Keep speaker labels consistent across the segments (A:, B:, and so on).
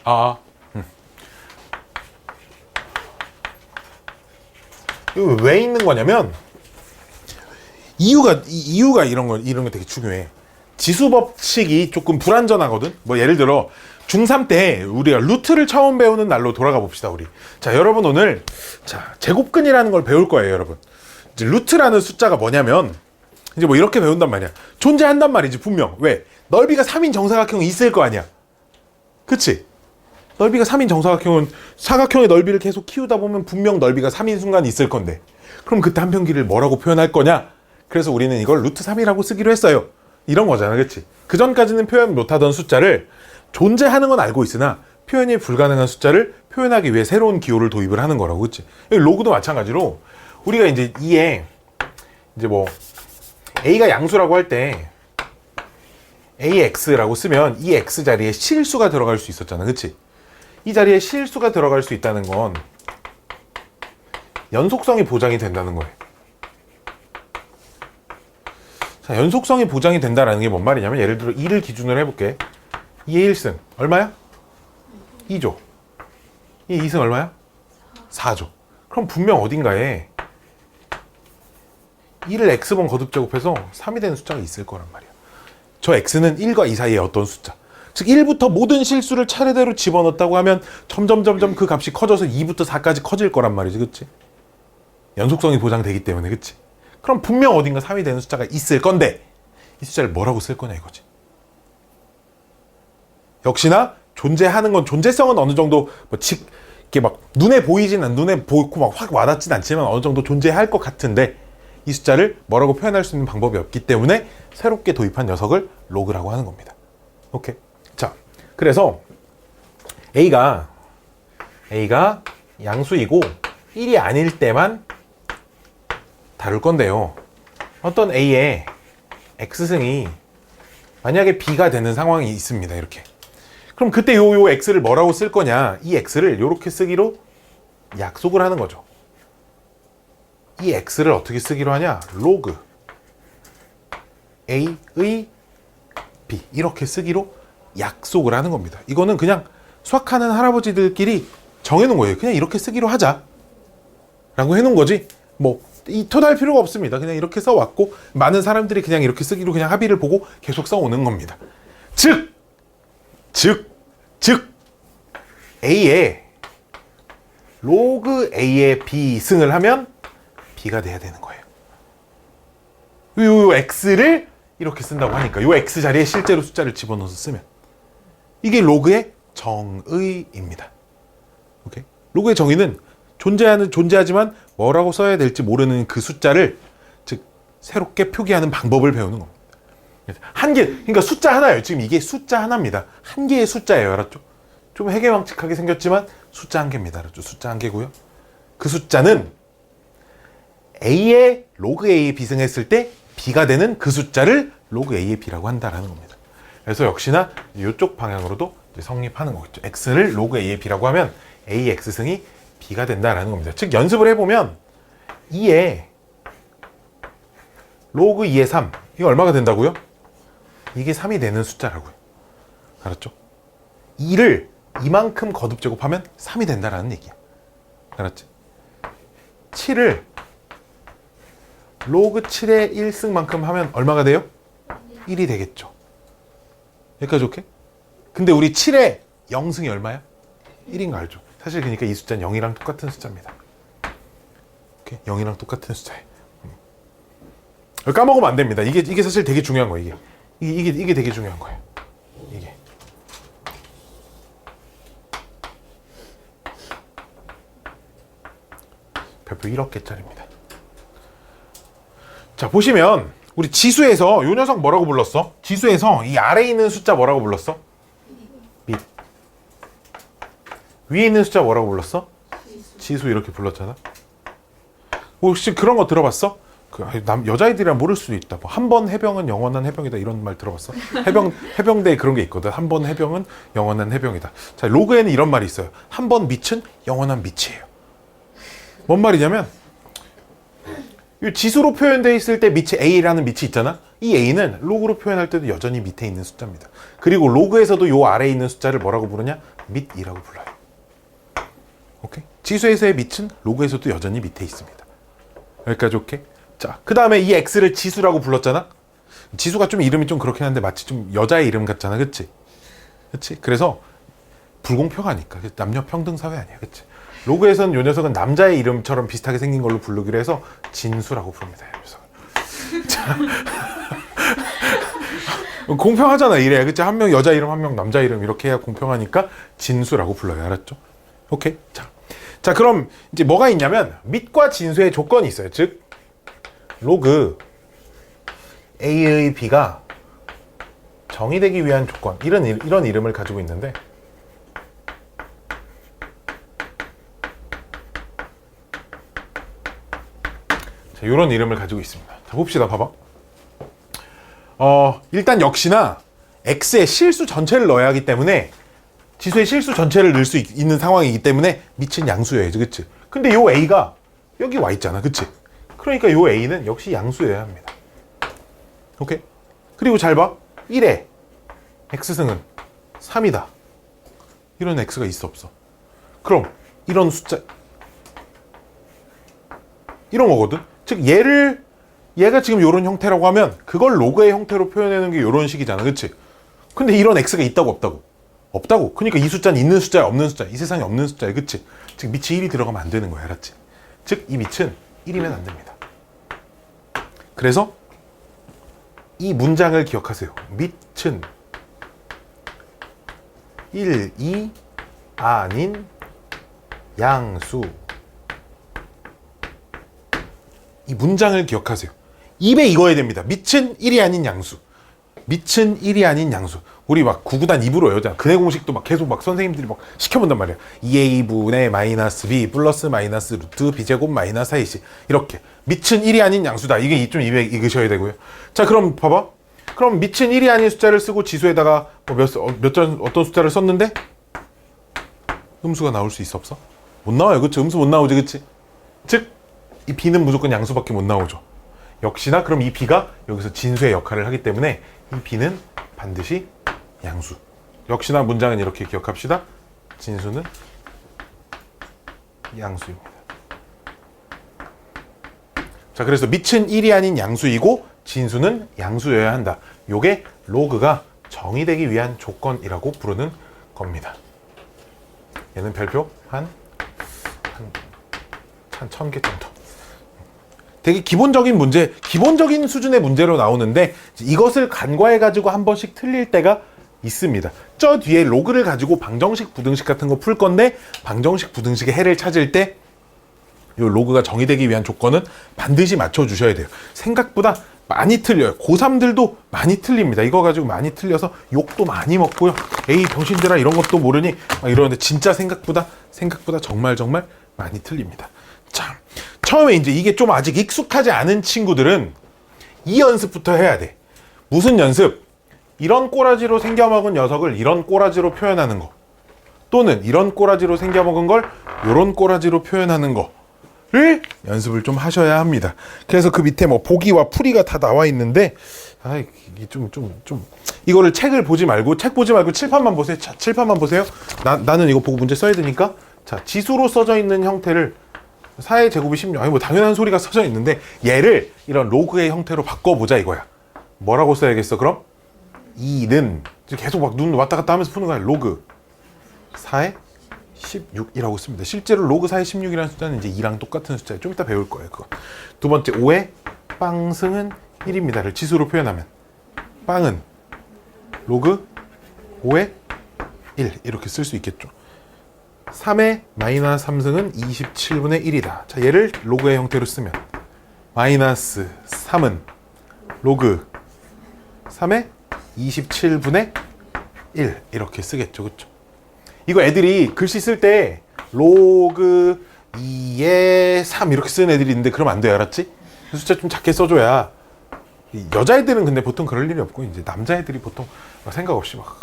A: 아, 이거 왜 있는 거냐면 이유가 이런 거 되게 중요해. 지수 법칙이 조금 불완전하거든. 뭐 예를 들어 중3 때 우리가 루트를 처음 배우는 날로 돌아가 봅시다. 우리 자 여러분 오늘 자 제곱근이라는 걸 배울 거예요. 여러분 이제 루트라는 숫자가 뭐냐면 이제 뭐 이렇게 배운단 말이야. 존재한단 말이지 분명. 왜? 넓이가 3인 정사각형이 있을 거 아니야. 그치? 넓이가 3인 정사각형은 사각형의 넓이를 계속 키우다 보면 분명 넓이가 3인 순간이 있을 건데 그럼 그때 한 평기를 뭐라고 표현할 거냐? 그래서 우리는 이걸 루트 3이라고 쓰기로 했어요. 이런 거잖아. 그치? 그 전까지는 표현 못하던 숫자를 존재하는 건 알고 있으나 표현이 불가능한 숫자를 표현하기 위해 새로운 기호를 도입을 하는 거라고. 그치? 로그도 마찬가지로 우리가 이제 이에 이제 뭐 a가 양수라고 할 때 ax라고 쓰면 이 x 자리에 실수가 들어갈 수 있었잖아. 그치? 이 자리에 실수가 들어갈 수 있다는 건 연속성이 보장이 된다는 거예요. 자, 연속성이 보장이 된다는 게 뭔 말이냐면 예를 들어 2를 기준으로 해볼게. 2의 1승 얼마야? 2조. 2의 2승 얼마야? 4조. 그럼 분명 어딘가에 2를 x번 거듭제곱해서 3이 되는 숫자가 있을 거란 말이야. 저 x는 1과 2 사이의 어떤 숫자. 즉 1부터 모든 실수를 차례대로 집어넣었다고 하면 점점 그 값이 커져서 2부터 4까지 커질 거란 말이지. 그치? 연속성이 보장되기 때문에. 그치? 그럼 분명 어딘가 3이 되는 숫자가 있을 건데 이 숫자를 뭐라고 쓸 거냐 이거지. 역시나 존재하는 건 존재성은 어느 정도 뭐 이렇게 막 눈에 보이진 않 눈에 보이고 막 확 와닿진 않지만 어느 정도 존재할 것 같은데 이 숫자를 뭐라고 표현할 수 있는 방법이 없기 때문에 새롭게 도입한 녀석을 로그라고 하는 겁니다. 오케이. 자, 그래서 A가 양수이고 1이 아닐 때만 다룰 건데요. 어떤 A의 X승이 만약에 B가 되는 상황이 있습니다. 이렇게. 그럼 그때 요 X를 뭐라고 쓸 거냐? 이 X를 요렇게 쓰기로 약속을 하는 거죠. 이 X를 어떻게 쓰기로 하냐? 로그 A의 B 이렇게 쓰기로 약속을 하는 겁니다. 이거는 그냥 수학하는 할아버지들끼리 정해놓은 거예요. 그냥 이렇게 쓰기로 하자 라고 해놓은 거지 뭐 토달 필요가 없습니다. 그냥 이렇게 써왔고 많은 사람들이 그냥 이렇게 쓰기로 그냥 합의를 보고 계속 써오는 겁니다. 즉 A에 로그 A의 B 승을 하면 B가 돼야 되는 거예요. 요 X를 이렇게 쓴다고 하니까 요 X 자리에 실제로 숫자를 집어넣어서 쓰면 이게 로그의 정의입니다. 오케이? 로그의 정의는 존재하지만 뭐라고 써야 될지 모르는 그 숫자를 즉 새롭게 표기하는 방법을 배우는 겁니다. 한 개, 그러니까 숫자 하나예요. 지금 이게 숫자 하나입니다. 한 개의 숫자예요. 알았죠? 좀 해괴망측하게 생겼지만 숫자 한 개입니다. 알았죠? 숫자 한 개고요. 그 숫자는 A에 로그 A에 비승했을 때 B가 되는 그 숫자를 로그 A의 B라고 한다라는 겁니다. 그래서 역시나 이쪽 방향으로도 성립하는 거겠죠. X를 로그 A의 B라고 하면 A X승이 B가 된다라는 겁니다. 즉 연습을 해보면 2에 로그 2의 3 이거 얼마가 된다고요? 이게 3이 되는 숫자라고요. 알았죠? 2를 이만큼 거듭 제곱하면 3이 된다라는 얘기야. 알았지? 7을 로그 7의 1승만큼 하면 얼마가 돼요? 1이 되겠죠. 여기까지 오케이? 근데 우리 7의 0승이 얼마야? 1인 거 알죠? 사실 그러니까 이 숫자는 0이랑 똑같은 숫자입니다. 오케이? 0이랑 똑같은 숫자예요. 까먹으면 안 됩니다. 이게 사실 되게 중요한 거예요. 이게 되게 중요한 거예요. 이게. 별표 1억 개짜리입니다. 자, 보시면 우리 지수에서 요 녀석 뭐라고 불렀어? 지수에서 이 아래에 있는 숫자 뭐라고 불렀어? 밑. 위에 있는 숫자 뭐라고 불렀어? 지수 이렇게 불렀잖아. 혹시 그런 거 들어봤어? 여자애들이랑 모를 수도 있다. 뭐 한 번 해병은 영원한 해병이다 이런 말 들어봤어? 해병대에 그런 게 있거든. 한 번 해병은 영원한 해병이다. 자, 로그에는 이런 말이 있어요. 한 번 밑은 영원한 밑이에요. 뭔 말이냐면 이 지수로 표현되어 있을 때 밑에 A라는 밑이 있잖아. 이 a는 로그로 표현할 때도 여전히 밑에 있는 숫자입니다. 그리고 로그에서도 요 아래에 있는 숫자를 뭐라고 부르냐? 밑이라고 불러요. 오케이? 지수에서의 밑은 로그에서도 여전히 밑에 있습니다. 여기까지 오케이? 자, 그 다음에 이 x를 지수라고 불렀잖아? 지수가 좀 이름이 좀 그렇긴 한데 마치 좀 여자의 이름 같잖아, 그치? 그치? 그래서 불공평하니까. 남녀 평등 사회 아니야, 그치? 로그에서는 요 녀석은 남자의 이름처럼 비슷하게 생긴 걸로 부르기로 해서 진수라고 부릅니다, 이 녀석을. 자. 공평하잖아, 이래. 그치? 한 명 여자 이름, 한 명 남자 이름 이렇게 해야 공평하니까 진수라고 불러요, 알았죠? 오케이? 자, 그럼 이제 뭐가 있냐면 밑과 진수의 조건이 있어요. 즉 로그 a의 b가 정의되기 위한 조건, 이런 이름을 가지고 있는데, 자, 이런 이름을 가지고 있습니다. 자, 봅시다. 봐봐. 일단 역시나 x의 실수 전체를 넣어야 하기 때문에, 지수의 실수 전체를 넣을 수 있는 상황이기 때문에 밑은 양수여야지, 그치? 근데 요 a가 여기 와 있잖아, 그치? 그러니까 요 a는 역시 양수여야 합니다. 오케이? 그리고 잘 봐. 1에 x승은 3이다. 이런 x가 있어, 없어? 그럼 이런 숫자, 이런 거거든? 즉 얘가 지금 이런 형태라고 하면 그걸 로그의 형태로 표현하는 게 이런 식이잖아, 그치? 근데 이런 x가 있다고, 없다고? 없다고. 그러니까 이 숫자는 있는 숫자야, 없는 숫자야. 이 세상에 없는 숫자야, 그치? 즉 밑이 1이 들어가면 안 되는 거야, 알았지? 즉 이 밑은 1이면 안 됩니다. 그래서 이 문장을 기억하세요. 밑은 1이 아닌 양수. 이 문장을 기억하세요. 입에 익어야 됩니다. 밑은 1이 아닌 양수. 밑은 1이 아닌 양수. 우리 막 구구단 입으로 외우잖아. 근해 공식도 막 계속 막 선생님들이 막 시켜본단 말이야. 2a분의 마이너스 b 플러스 마이너스 루트 b제곱 마이너스 4ac. 이렇게. 밑은 1이 아닌 양수다. 이게 좀 입에 익으셔야 되고요. 자, 그럼 봐봐. 그럼 밑은 1이 아닌 숫자를 쓰고 지수에다가 뭐 어떤 숫자를 썼는데 음수가 나올 수 있어, 없어? 못 나와요, 그치? 음수 못 나오지, 그치? 즉 이 b는 무조건 양수밖에 못 나오죠. 역시나 그럼 이 b가 여기서 진수의 역할을 하기 때문에 이 b는 반드시 양수. 역시나 문장은 이렇게 기억합시다. 진수는 양수입니다. 자, 그래서 밑은 1이 아닌 양수이고 진수는 양수여야 한다. 요게 로그가 정의되기 위한 조건이라고 부르는 겁니다. 얘는 별표 한 1000개 정도. 되게 기본적인 문제, 기본적인 수준의 문제로 나오는데 이것을 간과해가지고 한 번씩 틀릴 때가 있습니다. 저 뒤에 로그를 가지고 방정식, 부등식 같은 거 풀 건데 방정식, 부등식의 해를 찾을 때 이 로그가 정의되기 위한 조건은 반드시 맞춰주셔야 돼요. 생각보다 많이 틀려요. 고3들도 많이 틀립니다. 이거 가지고 많이 틀려서 욕도 많이 먹고요. 에이 병신들아 이런 것도 모르니 막 이러는데 진짜 생각보다 정말 많이 틀립니다. 자, 처음에 이제 이게 좀 아직 익숙하지 않은 친구들은 이 연습부터 해야 돼. 무슨 연습? 이런 꼬라지로 생겨먹은 녀석을 이런 꼬라지로 표현하는 거, 또는 이런 꼬라지로 생겨먹은 걸 이런 꼬라지로 표현하는 거를 연습을 좀 하셔야 합니다. 그래서 그 밑에 뭐 보기와 풀이가 다 나와 있는데, 이게 좀 이거를 책을 보지 말고 칠판만 보세요. 자, 칠판만 보세요. 나는 이거 보고 문제 써야 되니까. 자, 지수로 써져 있는 형태를 4의 제곱이 16. 아니 뭐 당연한 소리가 써져 있는데 얘를 이런 로그의 형태로 바꿔보자 이거야. 뭐라고 써야겠어 그럼? 2는 계속 막 눈 왔다 갔다 하면서 푸는 거야. 로그 4의 16이라고 씁니다. 실제로 로그 4의 16이라는 숫자는 이제 2랑 똑같은 숫자예요. 좀 이따 배울 거예요 그거. 두 번째 5의 빵승은 1입니다를 지수로 표현하면 빵은 로그 5의 1 이렇게 쓸 수 있겠죠. 3의 마이너스 3승은 27분의 1이다. 자, 얘를 로그의 형태로 쓰면 마이너스 3은 로그 3의 27분의 1 이렇게 쓰겠죠. 그쵸? 이거 애들이 글씨 쓸 때 로그 2의 3 이렇게 쓰는 애들이 있는데 그러면 안 돼. 알았지? 숫자 좀 작게 써줘야. 여자애들은 근데 보통 그럴 일이 없고 이제 남자애들이 보통 생각 없이 막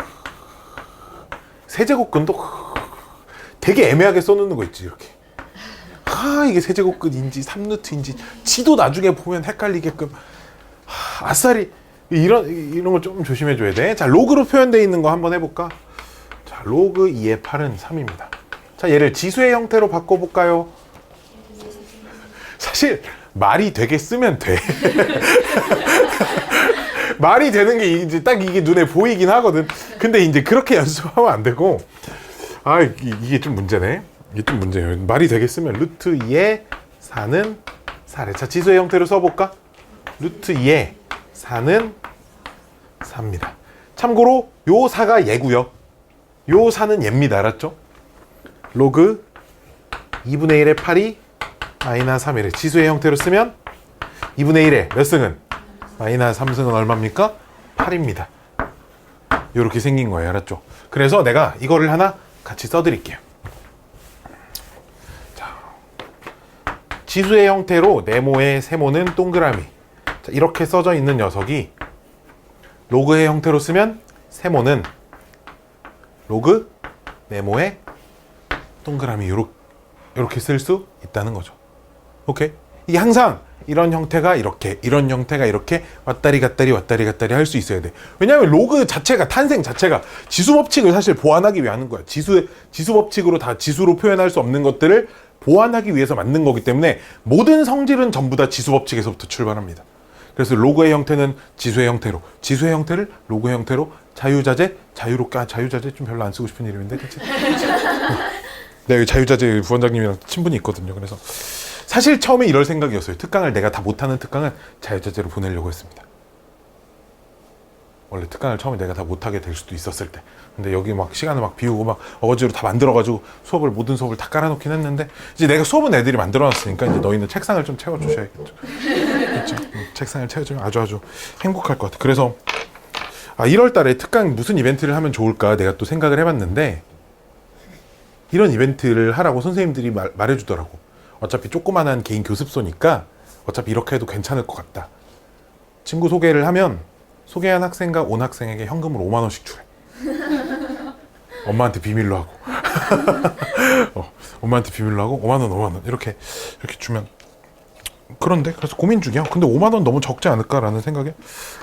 A: 세제곱근도 되게 애매하게 써놓는 거 있지 이렇게. 이게 세제곱근인지 3루트인지 지도 나중에 보면 헷갈리게끔. 아싸리 이런 거 좀 조심해 줘야 돼. 자, 로그로 표현되어 있는 거 한번 해볼까? 자, 로그 2의 8은 3입니다. 자, 얘를 지수의 형태로 바꿔볼까요? 사실 말이 되게 쓰면 돼. 말이 되는 게 이제 딱 이게 눈에 보이긴 하거든. 근데 이제 그렇게 연습하면 안 되고, 이게 좀 문제네. 이게 좀 문제예요. 말이 되게 쓰면 루트 2의 4는 4래. 자, 지수의 형태로 써볼까? 루트 2의 4는 4입니다. 참고로 요 4가 얘고요. 요 4는 얘입니다. 알았죠? 로그 2분의 1의 8이 마이너스 3이래. 지수의 형태로 쓰면 2분의 1의 몇 승은? 마이너스 3승은 얼마입니까? 8입니다. 요렇게 생긴 거예요. 알았죠? 그래서 내가 이거를 하나 같이 써드릴게요. 자, 지수의 형태로 네모의 세모는 동그라미. 자, 이렇게 써져 있는 녀석이 로그의 형태로 쓰면 세모는 로그 네모의 동그라미 요렇게 쓸 수 있다는 거죠. 오케이? 이게 항상 이런 형태가 이렇게, 이런 형태가 이렇게 왔다리 갔다리 할 수 있어야 돼. 왜냐하면 로그 자체가, 탄생 자체가 지수 법칙을 사실 보완하기 위해 하는 거야. 지수 법칙으로 다 지수로 표현할 수 없는 것들을 보완하기 위해서 만든 거기 때문에 모든 성질은 전부 다 지수 법칙에서부터 출발합니다. 그래서 로그의 형태는 지수의 형태로, 지수의 형태를 로그의 형태로, 자유자재, 자유롭게, 자유자재 좀 별로 안 쓰고 싶은 이름인데, 그치? 네, 여기 자유자재 부원장님이랑 친분이 있거든요. 그래서 사실 처음에 이럴 생각이었어요. 특강을 내가 다 못하는 특강은 자유자재로 보내려고 했습니다. 원래 특강을 처음에 내가 다 못하게 될 수도 있었을 때. 근데 여기 막 시간을 막 비우고 막 어거지로 다 만들어가지고 모든 수업을 다 깔아놓긴 했는데, 이제 내가 수업은 애들이 만들어놨으니까 이제 너희는 책상을 좀 채워주셔야겠죠. 그렇죠? 책상을 채워주면 아주 행복할 것 같아. 그래서 1월 달에 특강 무슨 이벤트를 하면 좋을까 내가 또 생각을 해봤는데, 이런 이벤트를 하라고 선생님들이 말해주더라고. 어차피 조그만한 개인 교습소니까 어차피 이렇게 해도 괜찮을 것 같다. 친구 소개를 하면 소개한 학생과 온 학생에게 현금으로 5만 원씩 주래. 엄마한테 비밀로 하고. 엄마한테 비밀로 하고 5만 원 이렇게 주면. 그런데 그래서 고민 중이야. 근데 5만 원 너무 적지 않을까라는 생각에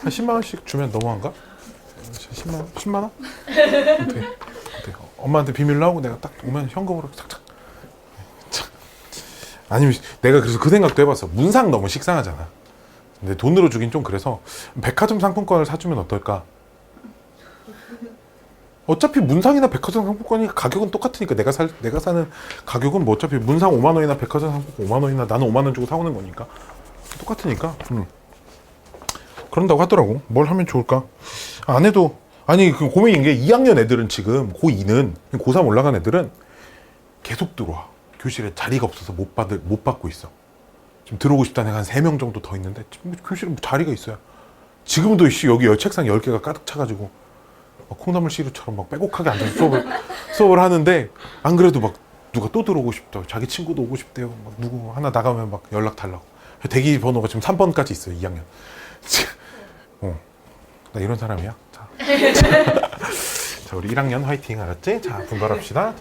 A: 한 10만 원씩 주면 너무한가? 10만 원? 10만 원? 어떻게? 엄마한테 비밀로 하고 내가 딱 오면 현금으로 착착. 아니면 내가 그래서 그 생각도 해봤어. 문상 너무 식상하잖아. 근데 돈으로 주긴 좀 그래서 백화점 상품권을 사주면 어떨까? 어차피 문상이나 백화점 상품권이 가격은 똑같으니까 내가 사는 가격은 뭐 어차피 문상 5만 원이나 백화점 상품권 5만 원이나 나는 5만 원 주고 사오는 거니까 똑같으니까. 그런다고 하더라고. 뭘 하면 좋을까? 안 해도 아니 그 고민인 게 2학년 애들은 지금 고2는 고3 올라간 애들은 계속 들어와. 교실에 자리가 없어서 못 받고 있어. 지금 들어오고 싶다는 애가 한 3명 정도 더 있는데 교실에 자리가 있어요. 지금도 여기 책상 10개가 가득 차가지고 막 콩나물 시루처럼 막 빼곡하게 앉아서 수업을 하는데, 안 그래도 막 누가 또 들어오고 싶다. 자기 친구도 오고 싶대요. 막 누구 하나 나가면 막 연락 달라고. 대기 번호가 지금 3번까지 있어요. 2학년. 나 이런 사람이야. 자, 우리 1학년 화이팅. 알았지? 자, 분발합시다.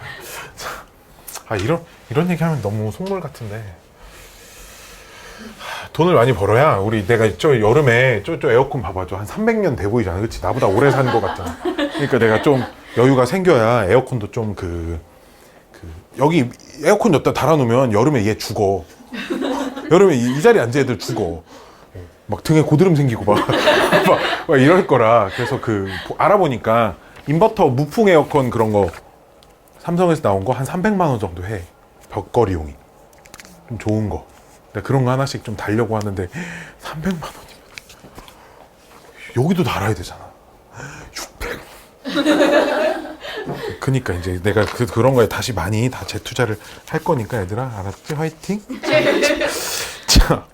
A: 이런 얘기하면 너무 속물 같은데. 돈을 많이 벌어야 내가 여름에 에어컨 봐봐. 한 300년 돼 보이잖아. 그치? 나보다 오래 산 것 같잖아. 그러니까 내가 좀 여유가 생겨야 에어컨도 좀 여기 에어컨 여기다 달아놓으면 여름에 얘 죽어. 여름에 이 자리에 앉은 애들 죽어. 막 등에 고드름 생기고 막 이럴 거라. 그래서 알아보니까 인버터 무풍 에어컨 그런 거 삼성에서 나온 거 한 300만 원 정도 해. 벽걸이용이. 좀 좋은 거. 그런 거 하나씩 좀 달려고 하는데 300만 원이면 여기도 달아야 되잖아. 600. 그니까 이제 내가 그런 거에 다시 많이 다 재투자를 할 거니까 얘들아, 알았지? 화이팅. 자,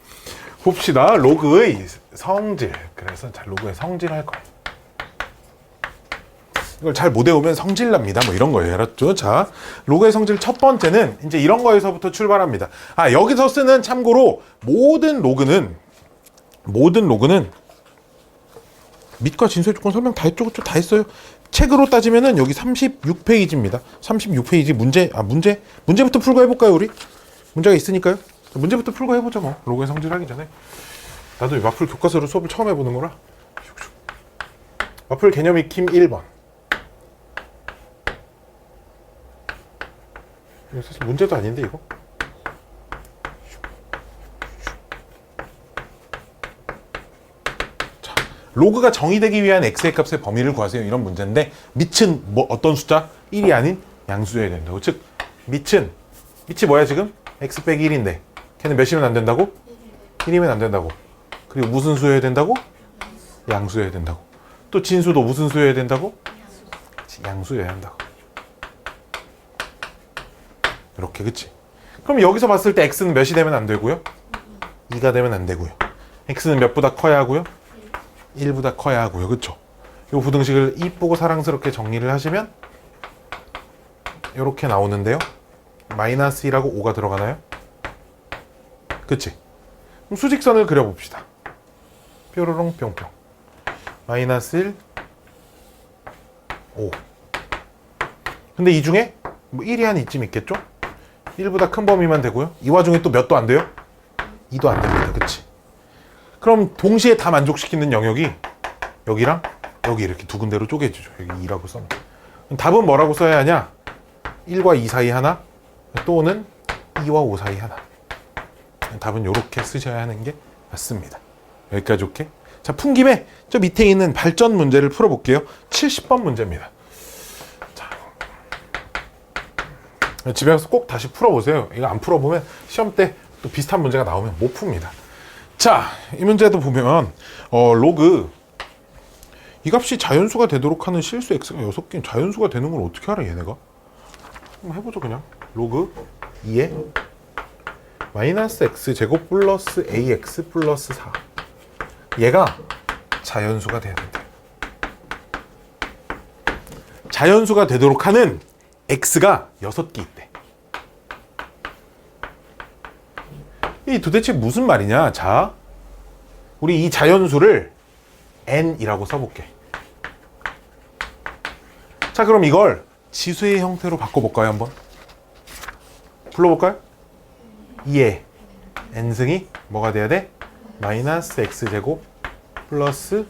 A: 봅시다. 로그의 성질. 그래서 로그의 성질 할 거야. 이걸 잘 못 외우면 성질납니다. 뭐 이런 거예요. 알았죠? 자, 로그의 성질 첫 번째는 이제 이런 거에서부터 출발합니다. 여기서 쓰는 참고로 모든 로그는 밑과 진수의 조건 설명 다 했어요. 책으로 따지면은 여기 36페이지입니다. 36페이지 문제부터 풀고 해볼까요, 우리? 문제가 있으니까요. 문제부터 풀고 해보자, 뭐. 로그의 성질 하기 전에. 나도 마플 교과서로 수업을 처음 해보는 거라. 와플 개념 익힘 1번. 이거 사실 문제도 아닌데 이거? 자, 로그가 정의되기 위한 x의 값의 범위를 구하세요. 이런 문제인데 밑은 뭐 어떤 숫자? 1이 아닌 양수여야 된다고. 즉 밑이 뭐야 지금? x 빼기 1인데 걔는 몇이면 안 된다고? 1이면 안 된다고. 그리고 무슨 수여야 된다고? 양수여야 된다고. 또 진수도 무슨 수여야 된다고? 양수여야 한다고. 이렇게, 그치? 그럼 여기서 봤을 때 x는 몇이 되면 안 되고요? 2가 되면 안 되고요. x는 몇보다 커야 하고요? 1보다 커야 하고요. 그쵸? 이 부등식을 이쁘고 사랑스럽게 정리를 하시면 이렇게 나오는데요. 마이너스 1하고 5가 들어가나요? 그치? 그럼 수직선을 그려봅시다. 뾰로롱 뿅뿅. 마이너스 1, 5. 근데 이 중에 뭐 1이 한 이쯤 있겠죠? 1보다 큰 범위만 되고요. 이 와중에 또 몇도 안 돼요? 2도 안 됩니다. 그치? 그럼 동시에 다 만족시키는 영역이 여기랑 여기 이렇게 두 군데로 쪼개지죠. 여기 2라고 써면. 답은 뭐라고 써야 하냐? 1과 2 사이 하나, 또는 2와 5 사이 하나. 답은 이렇게 쓰셔야 하는 게 맞습니다. 여기까지 오케이? 자, 푼 김에 저 밑에 있는 발전 문제를 풀어볼게요. 70번 문제입니다. 자, 집에 가서 꼭 다시 풀어보세요. 이거 안 풀어보면 시험 때 또 비슷한 문제가 나오면 못 풉니다. 자, 이 문제도 보면 로그 이 값이 자연수가 되도록 하는 실수 x가 6개인 자연수가 되는 걸 어떻게 알아 얘네가? 한번 해보죠. 그냥 로그 2에 마이너스 x제곱 플러스 ax 플러스 4 얘가 자연수가 돼야 된다. 자연수가 되도록 하는 x가 6개 있대. 이 도대체 무슨 말이냐? 자, 우리 이 자연수를 n이라고 써볼게. 자, 그럼 이걸 지수의 형태로 바꿔볼까요? 한번 불러볼까요? 2의 n승이 뭐가 돼야 돼? 마이너스 x제곱 플러스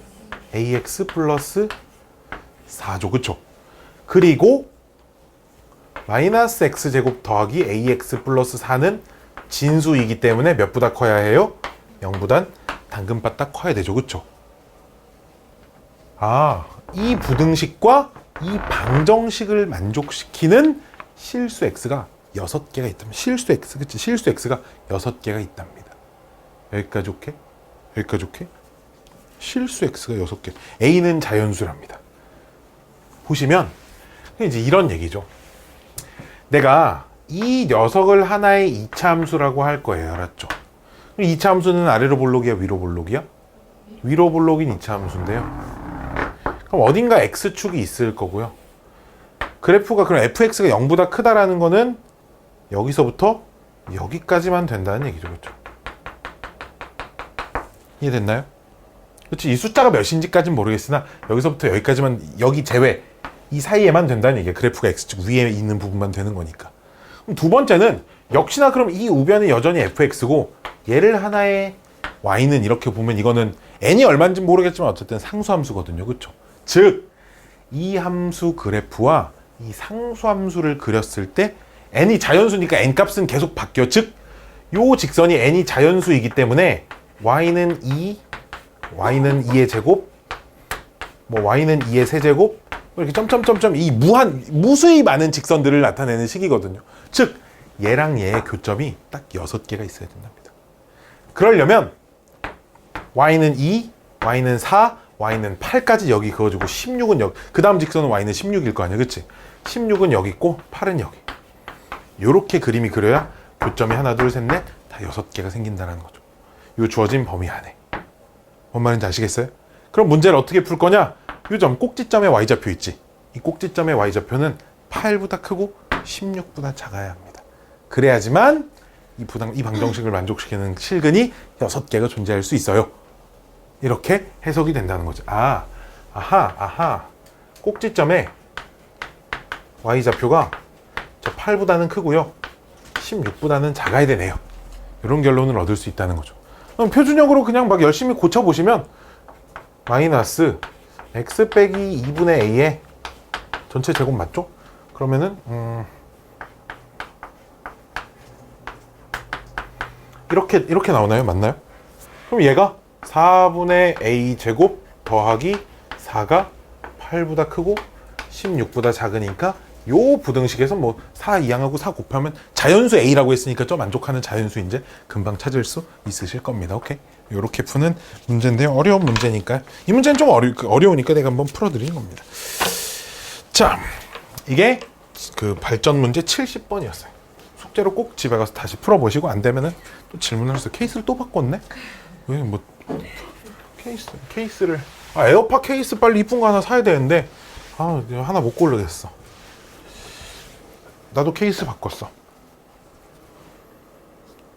A: ax 플러스 4죠. 그쵸? 그리고 마이너스 x제곱 더하기 ax 플러스 4는 진수이기 때문에 몇보다 커야 해요? 0보단 당근바딱 커야 되죠. 그쵸? 아, 이 부등식과 이 방정식을 만족시키는 실수 x가 6개가 있다면 실수 x, 그치? 실수 x가 6개가 있답니다. 여기까지 오케이? 여기까지 오케이? 실수 x가 6개. a는 자연수랍니다. 보시면 이제 이런 얘기죠. 내가 이 녀석을 하나의 이차함수라고 할 거예요. 알았죠? 이차함수는 아래로 볼록이야, 위로 볼록이야? 위로 볼록인 이차함수인데요. 그럼 어딘가 x축이 있을 거고요. 그래프가 그럼 fx가 0보다 크다라는 거는 여기서부터 여기까지만 된다는 얘기죠. 그렇죠? 이해됐나요? 그렇지? 이 숫자가 몇인지까지는 모르겠으나 여기서부터 여기까지만, 여기 제외 이 사이에만 된다는 얘기예요. 그래프가 x축 위에 있는 부분만 되는 거니까. 그럼 두 번째는 역시나 그럼 이 우변이 여전히 fx고 얘를 하나의 y는 이렇게 보면 이거는 n이 얼마인지 모르겠지만 어쨌든 상수함수거든요. 그렇죠? 즉 이 함수 그래프와 이 상수함수를 그렸을 때 n이 자연수니까 n 값은 계속 바뀌어. 즉 요 직선이 n이 자연수이기 때문에 y는 2, y는 2의 제곱, 뭐 y는 2의 세제곱, 이렇게 점점점점 이 무수히 많은 직선들을 나타내는 식이거든요. 즉 얘랑 얘의 교점이 딱 6개가 있어야 된답니다. 그러려면 y는 2, y는 4, y는 8까지 여기 그어주고 16은 여기, 그 다음 직선은 y는 16일 거 아니야. 그치? 16은 여기 있고 8은 여기. 요렇게 그림이 그려야 교점이 하나 둘 셋 넷 다 6개가 생긴다는 거죠. 요 주어진 범위 안에. 뭔 말인지 아시겠어요? 그럼 문제를 어떻게 풀 거냐? 요점 꼭지점의 y좌표 있지? 이 꼭지점의 y좌표는 8보다 크고 16보다 작아야 합니다. 그래야지만 이 방정식을 만족시키는 실근이 6개가 존재할 수 있어요. 이렇게 해석이 된다는 거죠. 아하. 꼭지점의 y좌표가 저 8보다는 크고요. 16보다는 작아야 되네요. 이런 결론을 얻을 수 있다는 거죠. 그럼 표준형으로 그냥 막 열심히 고쳐보시면 마이너스 x 빼기 2분의 a의 전체 제곱 맞죠? 그러면은 이렇게 나오나요? 맞나요? 그럼 얘가 4분의 a 제곱 더하기 4가 8보다 크고 16보다 작으니까 요 부등식에서 뭐 4 이항하고 4 곱하면 자연수 a라고 했으니까 좀 만족하는 자연수 이제 금방 찾을 수 있으실 겁니다. 오케이. 요렇게 푸는 문제인데요. 어려운 문제니까 이 문제는 좀 어려우니까 내가 한번 풀어드리는 겁니다. 자, 이게 그 발전 문제 70번이었어요. 숙제로 꼭 집에 가서 다시 풀어보시고 안 되면은 또 질문을 해서 케이스를 또 바꿨네? 왜 뭐 케이스를 에어팟 케이스 빨리 이쁜 거 하나 사야 되는데 하나 못 고르겠어. 나도 케이스 바꿨어.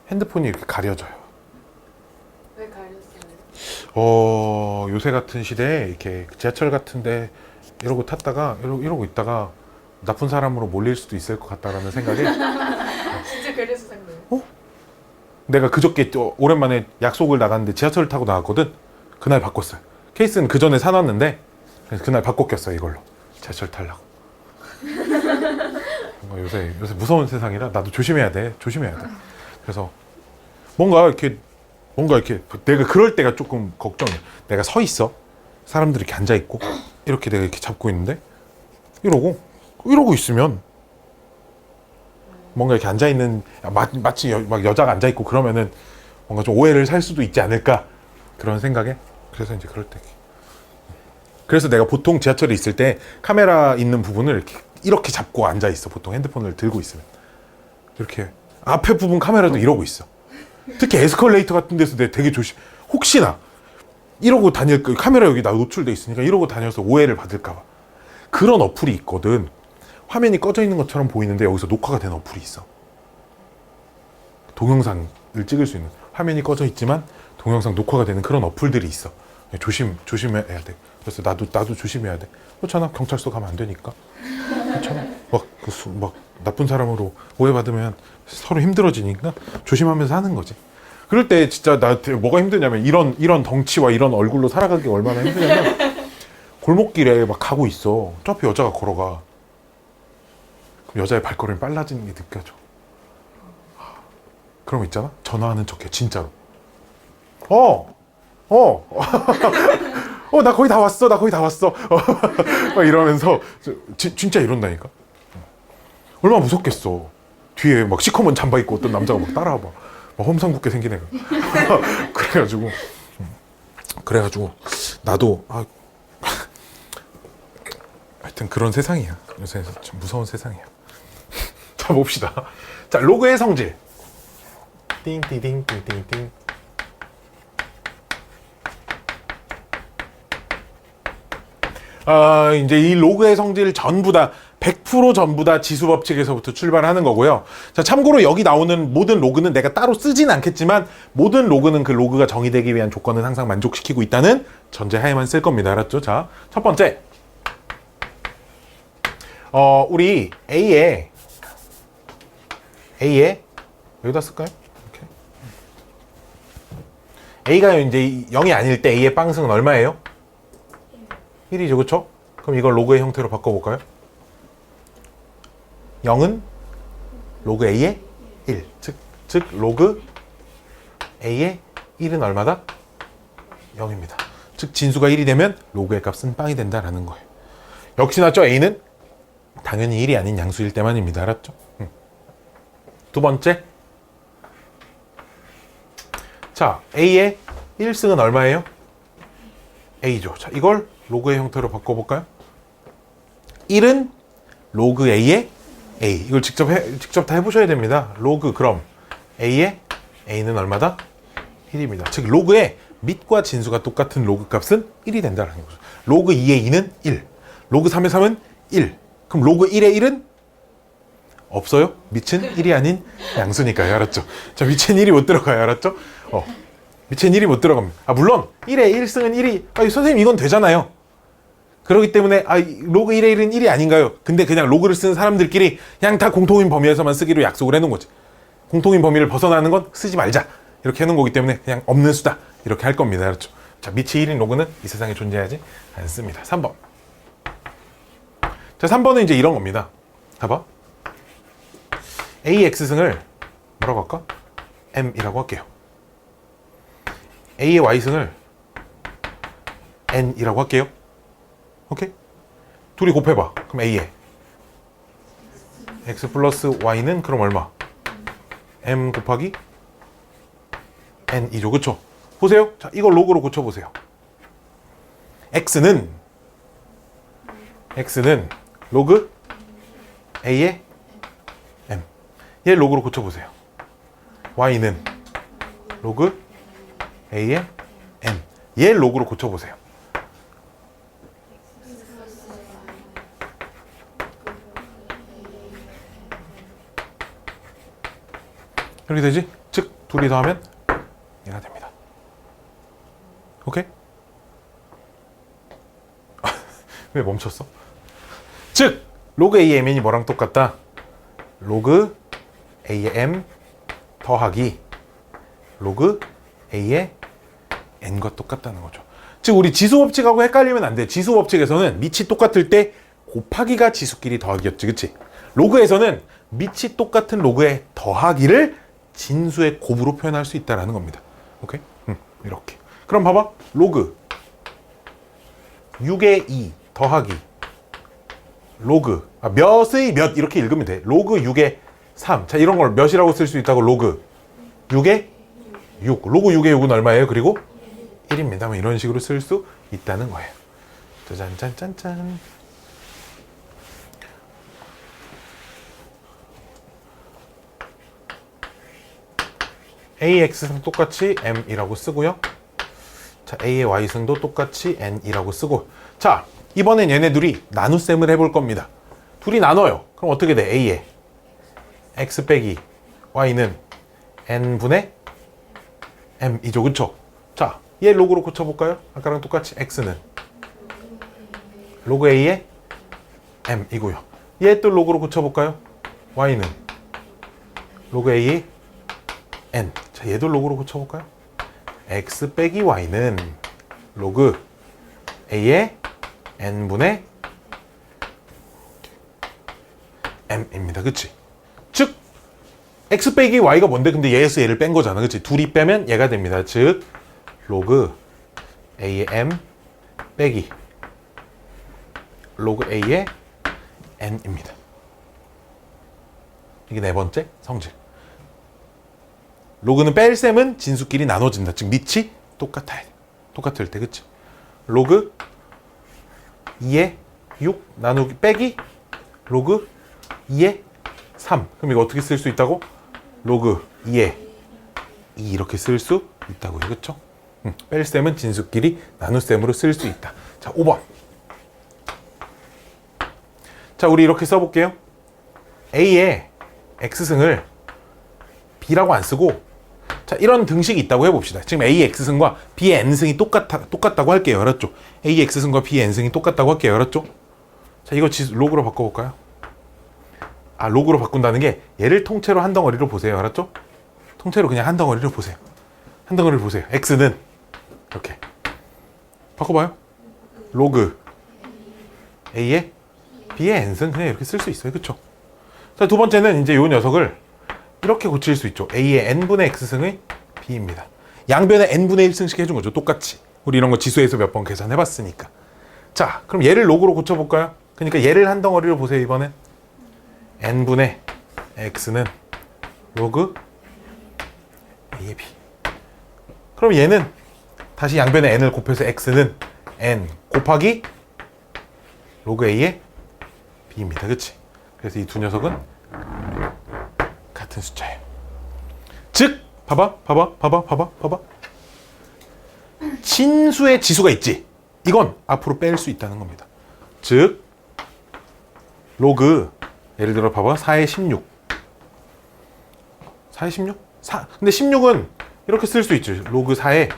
A: 핸드폰이 이렇게 가려져요.
B: 왜 가렸어요?
A: 요새 같은 시대에 이렇게 지하철 같은데 이러고 탔다가 이러고 있다가 나쁜 사람으로 몰릴 수도 있을 것 같다라는 생각에
B: 진짜 그래서 산 거예요?
A: 내가 그저께 또 오랜만에 약속을 나갔는데 지하철을 타고 나왔거든. 그날 바꿨어요. 케이스는 그 전에 사놨는데 그날 바꿔 꼈어요. 이걸로 지하철 타려고. 요새 무서운 세상이라 나도 조심해야 돼. 그래서 뭔가 이렇게 내가 그럴 때가 조금 걱정이야. 내가 서 있어. 사람들이 이렇게 앉아 있고 이렇게 내가 이렇게 잡고 있는데 이러고 있으면 뭔가 이렇게 앉아 있는 마치 막 여자가 앉아 있고 그러면은 뭔가 좀 오해를 살 수도 있지 않을까 그런 생각에 그래서 이제 그럴 때 그래서 내가 보통 지하철에 있을 때 카메라 있는 부분을 이렇게 잡고 앉아 있어. 보통 핸드폰을 들고 있으면 이렇게 앞에 부분 카메라도 이러고 있어. 특히 에스컬레이터 같은 데서 내가 되게 혹시나 이러고 다닐 카메라 여기 나 노출돼 있으니까 이러고 다녀서 오해를 받을까 봐. 그런 어플이 있거든. 화면이 꺼져 있는 것처럼 보이는데 여기서 녹화가 된 어플이 있어. 동영상을 찍을 수 있는 화면이 꺼져 있지만 동영상 녹화가 되는 그런 어플들이 있어. 조심해야 돼. 그래서 나도 조심해야 돼. 그렇잖아. 경찰서 가면 안 되니까. 그렇잖아. 막 나쁜 사람으로 오해받으면 서로 힘들어지니까 조심하면서 하는 거지. 그럴 때 진짜 나한테 뭐가 힘드냐면 이런 덩치와 이런 얼굴로 살아가기가 얼마나 힘드냐면 골목길에 막 가고 있어. 저 앞에 여자가 걸어가. 그럼 여자의 발걸음이 빨라지는 게 느껴져. 그럼 있잖아. 전화하는 척해. 진짜로. 나 거의 다 왔어. 막 이러면서 진짜 이런다니까. 얼마나 무섭겠어. 뒤에 막 시커먼 잠바 입고 어떤 남자가 막 따라와봐. 막 험상궂게 생긴 애가. 그래가지고 나도 하여튼 그런 세상이야. 요새 좀 무서운 세상이야. 자, 봅시다. 자, 로그의 성질. 띵띵띵띵띵띵. 이제 이 로그의 성질 전부 다 100% 전부 다 지수 법칙에서부터 출발하는 거고요. 자, 참고로 여기 나오는 모든 로그는 내가 따로 쓰진 않겠지만 모든 로그는 그 로그가 정의되기 위한 조건은 항상 만족시키고 있다는 전제하에만 쓸 겁니다. 알았죠? 자, 첫 번째. 우리 A에 여기다 쓸까요? 이렇게. A가 이제 0이 아닐 때 A의 빵승은 얼마예요? 1이죠, 그쵸? 그럼 이걸 로그의 형태로 바꿔볼까요? 0은 로그 A의 1. 즉 로그 A의 1은 얼마다? 0입니다. 즉 진수가 1이 되면 로그의 값은 빵이 된다라는 거예요. 역시나 A는 당연히 1이 아닌 양수일 때만입니다. 알았죠? 두 번째. 자, A의 1승은 얼마예요? A죠. 자, 이걸 로그의 형태로 바꿔볼까요? 1은 로그 A의 A. 이걸 직접 다 해보셔야 됩니다. 로그 그럼 A의 A는 얼마다? 1입니다. 즉 로그의 밑과 진수가 똑같은 로그 값은 1이 된다는 거죠. 로그 2의 2는 1. 로그 3의 3은 1. 그럼 로그 1의 1은 없어요? 밑은 1이 아닌 양수니까요. 알았죠? 자, 밑은 1이 못 들어가요. 알았죠? 밑은 1이 못 들어갑니다. 물론 1의 1승은 1이 선생님 이건 되잖아요. 그렇기 때문에 로그 1의 1은 1이 아닌가요? 근데 그냥 로그를 쓰는 사람들끼리 그냥 다 공통인 범위에서만 쓰기로 약속을 해놓은 거지. 공통인 범위를 벗어나는 건 쓰지 말자. 이렇게 해놓은 거기 때문에 그냥 없는 수다. 이렇게 할 겁니다. 알았죠? 자, 밑이 1인 로그는 이 세상에 존재하지 않습니다. 3번. 자, 3번은 이제 이런 겁니다. 봐봐. A의 X승을 뭐라고 할까? M이라고 할게요. A의 Y승을 N이라고 할게요. 오케이? 둘이 곱해봐. 그럼 A의 X 플러스 Y는 그럼 얼마? M 곱하기 N이죠. 그쵸? 보세요. 자, 이걸 로그로 고쳐보세요. X는 로그 A의 M. 얘 로그로 고쳐보세요. Y는 로그 A의 M. 얘 로그로 고쳐보세요. 이렇게 되지? 즉, 둘이 더하면 얘가 됩니다. 오케이? 왜 멈췄어? 즉, 로그 A의 M이 뭐랑 똑같다? 로그 A의 M 더하기 로그 A의 N과 똑같다는 거죠. 즉, 우리 지수법칙하고 헷갈리면 안 돼. 지수법칙에서는 밑이 똑같을 때 곱하기가 지수끼리 더하기였지. 그치? 로그에서는 밑이 똑같은 로그의 더하기를 진수의 곱으로 표현할 수 있다는 겁니다. 오케이? 이렇게. 그럼 봐봐. 로그 6의 2 더하기 로그 몇의 몇 이렇게 읽으면 돼. 로그 6의 3. 자, 이런 걸 몇이라고 쓸 수 있다고. 로그 6의 6. 로그 6의 6은 얼마예요? 그리고 1입니다. 뭐 이런 식으로 쓸 수 있다는 거예요. 짜잔짠짠짠. AX승 똑같이 M이라고 쓰고요. 자, A의 Y승도 똑같이 N이라고 쓰고. 자, 이번엔 얘네 둘이 나눗셈을 해볼 겁니다. 둘이 나눠요. 그럼 어떻게 돼? A의 X 빼기 Y는 N분의 M이죠. 그쵸? 자, 얘 로그로 고쳐볼까요? 아까랑 똑같이 X는 로그 A의 M이고요. 얘 또 로그로 고쳐볼까요? Y는 로그 A의 N. 자, 얘도 로그로 고쳐볼까요? X 빼기 Y는 로그 A의 N분의 M입니다. 그치? 즉, X 빼기 Y가 뭔데? 근데 얘에서 얘를 뺀 거잖아. 그치? 둘이 빼면 얘가 됩니다. 즉, 로그 A의 M 빼기 로그 A의 N입니다. 이게 네 번째 성질. 로그는 뺄셈은 진수끼리 나눠진다. 즉 밑이 똑같아야 돼. 똑같을 때. 그치? 로그 2의 6 나누기 빼기 로그 2의 3. 그럼 이거 어떻게 쓸 수 있다고? 로그 2의 2 이렇게 쓸 수 있다고요. 그쵸? 뺄셈은 진수끼리 나눗셈으로 쓸 수 있다. 자, 5번. 자, 우리 이렇게 써볼게요. A의 X승을 B라고 안 쓰고, 자, 이런 등식이 있다고 해봅시다. 지금 A의 X승과 B의 N승이 똑같다고 할게요. 알았죠? A의 X승과 B의 N승이 똑같다고 할게요. 알았죠? 자, 이거 로그로 바꿔볼까요? 아, 로그로 바꾼다는 게 얘를 통째로 한 덩어리로 보세요. 알았죠? 통째로 그냥 한 덩어리로 보세요. 한 덩어리를 보세요. X는 이렇게 바꿔봐요. 로그 A의 B의 N승 그냥 이렇게 쓸 수 있어요. 그쵸? 자, 두 번째는 이제 요 녀석을 이렇게 고칠 수 있죠. A의 N분의 X승의 B입니다. 양변에 N분의 1승씩 해준 거죠. 똑같이. 우리 이런 거 지수에서 몇 번 계산해봤으니까. 자, 그럼 얘를 로그로 고쳐볼까요? 그러니까 얘를 한 덩어리로 보세요. 이번엔 N분의 X는 로그 A의 B. 그럼 얘는 다시 양변에 N을 곱해서 X는 N 곱하기 로그 A의 B입니다. 그치? 그래서 이 두 녀석은 같은 숫자예요. 즉, 봐봐. 진수의 지수가 있지. 이건 앞으로 뺄 수 있다는 겁니다. 즉, 로그, 예를 들어 봐봐. 4의 16. 4의 16? 4. 근데 16은 이렇게 쓸 수 있지. 로그 4의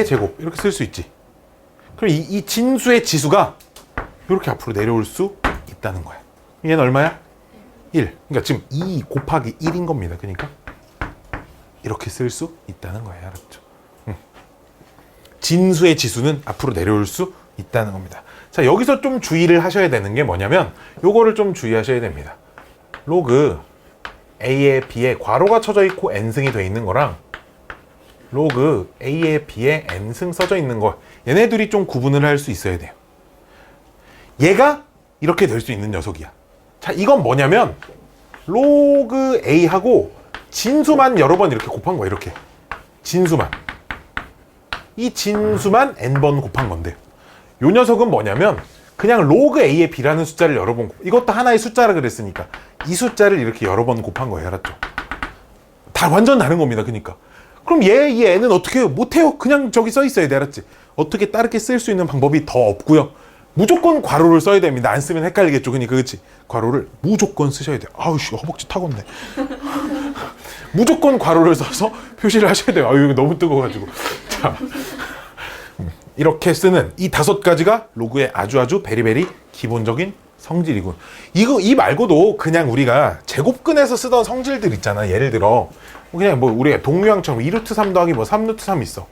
A: 제곱. 이렇게 쓸 수 있지. 그럼 이 진수의 지수가 이렇게 앞으로 내려올 수 있다는 거야. 얘는 얼마야? 1. 그러니까 지금 2 곱하기 1인 겁니다. 그러니까 이렇게 쓸 수 있다는 거예요. 알았죠? 진수의 지수는 앞으로 내려올 수 있다는 겁니다. 자, 여기서 좀 주의를 하셔야 되는 게 뭐냐면 요거를 좀 주의하셔야 됩니다. 로그 A에 B에 괄호가 쳐져 있고 n승이 돼 있는 거랑 로그 A에 B에 n승 써져 있는 거, 얘네들이 좀 구분을 할 수 있어야 돼요. 얘가 이렇게 될 수 있는 녀석이야. 자, 이건 뭐냐면 로그 A하고 진수만 여러 번 이렇게 곱한 거야. 이렇게 진수만, 이 진수만 n번 곱한 건데요. 요 녀석은 뭐냐면 그냥 로그 A에 B라는 숫자를 여러 번, 이것도 하나의 숫자라 그랬으니까 이 숫자를 이렇게 여러 번 곱한 거예요. 알았죠? 다 완전 다른 겁니다. 그러니까 그럼 이 n은 어떻게 해요? 못해요. 그냥 저기 써 있어야 돼. 알았지? 어떻게 다르게 쓸 수 있는 방법이 더 없고요. 무조건 괄호를 써야 됩니다. 안 쓰면 헷갈리겠죠. 그러니까 그렇지? 괄호를 무조건 쓰셔야 돼요. 아우 씨, 허벅지 타겠네. 무조건 괄호를 써서 표시를 하셔야 돼요. 아유, 이거 너무 뜨거워가지고. 자, 이렇게 쓰는 이 5가지가 로그의 아주 베리베리 기본적인 성질이고, 이 말고도 그냥 우리가 제곱근에서 쓰던 성질들 있잖아. 예를 들어 그냥 뭐 우리가 동류항처럼 2루트 3 더하기 뭐 3루트 3 있어.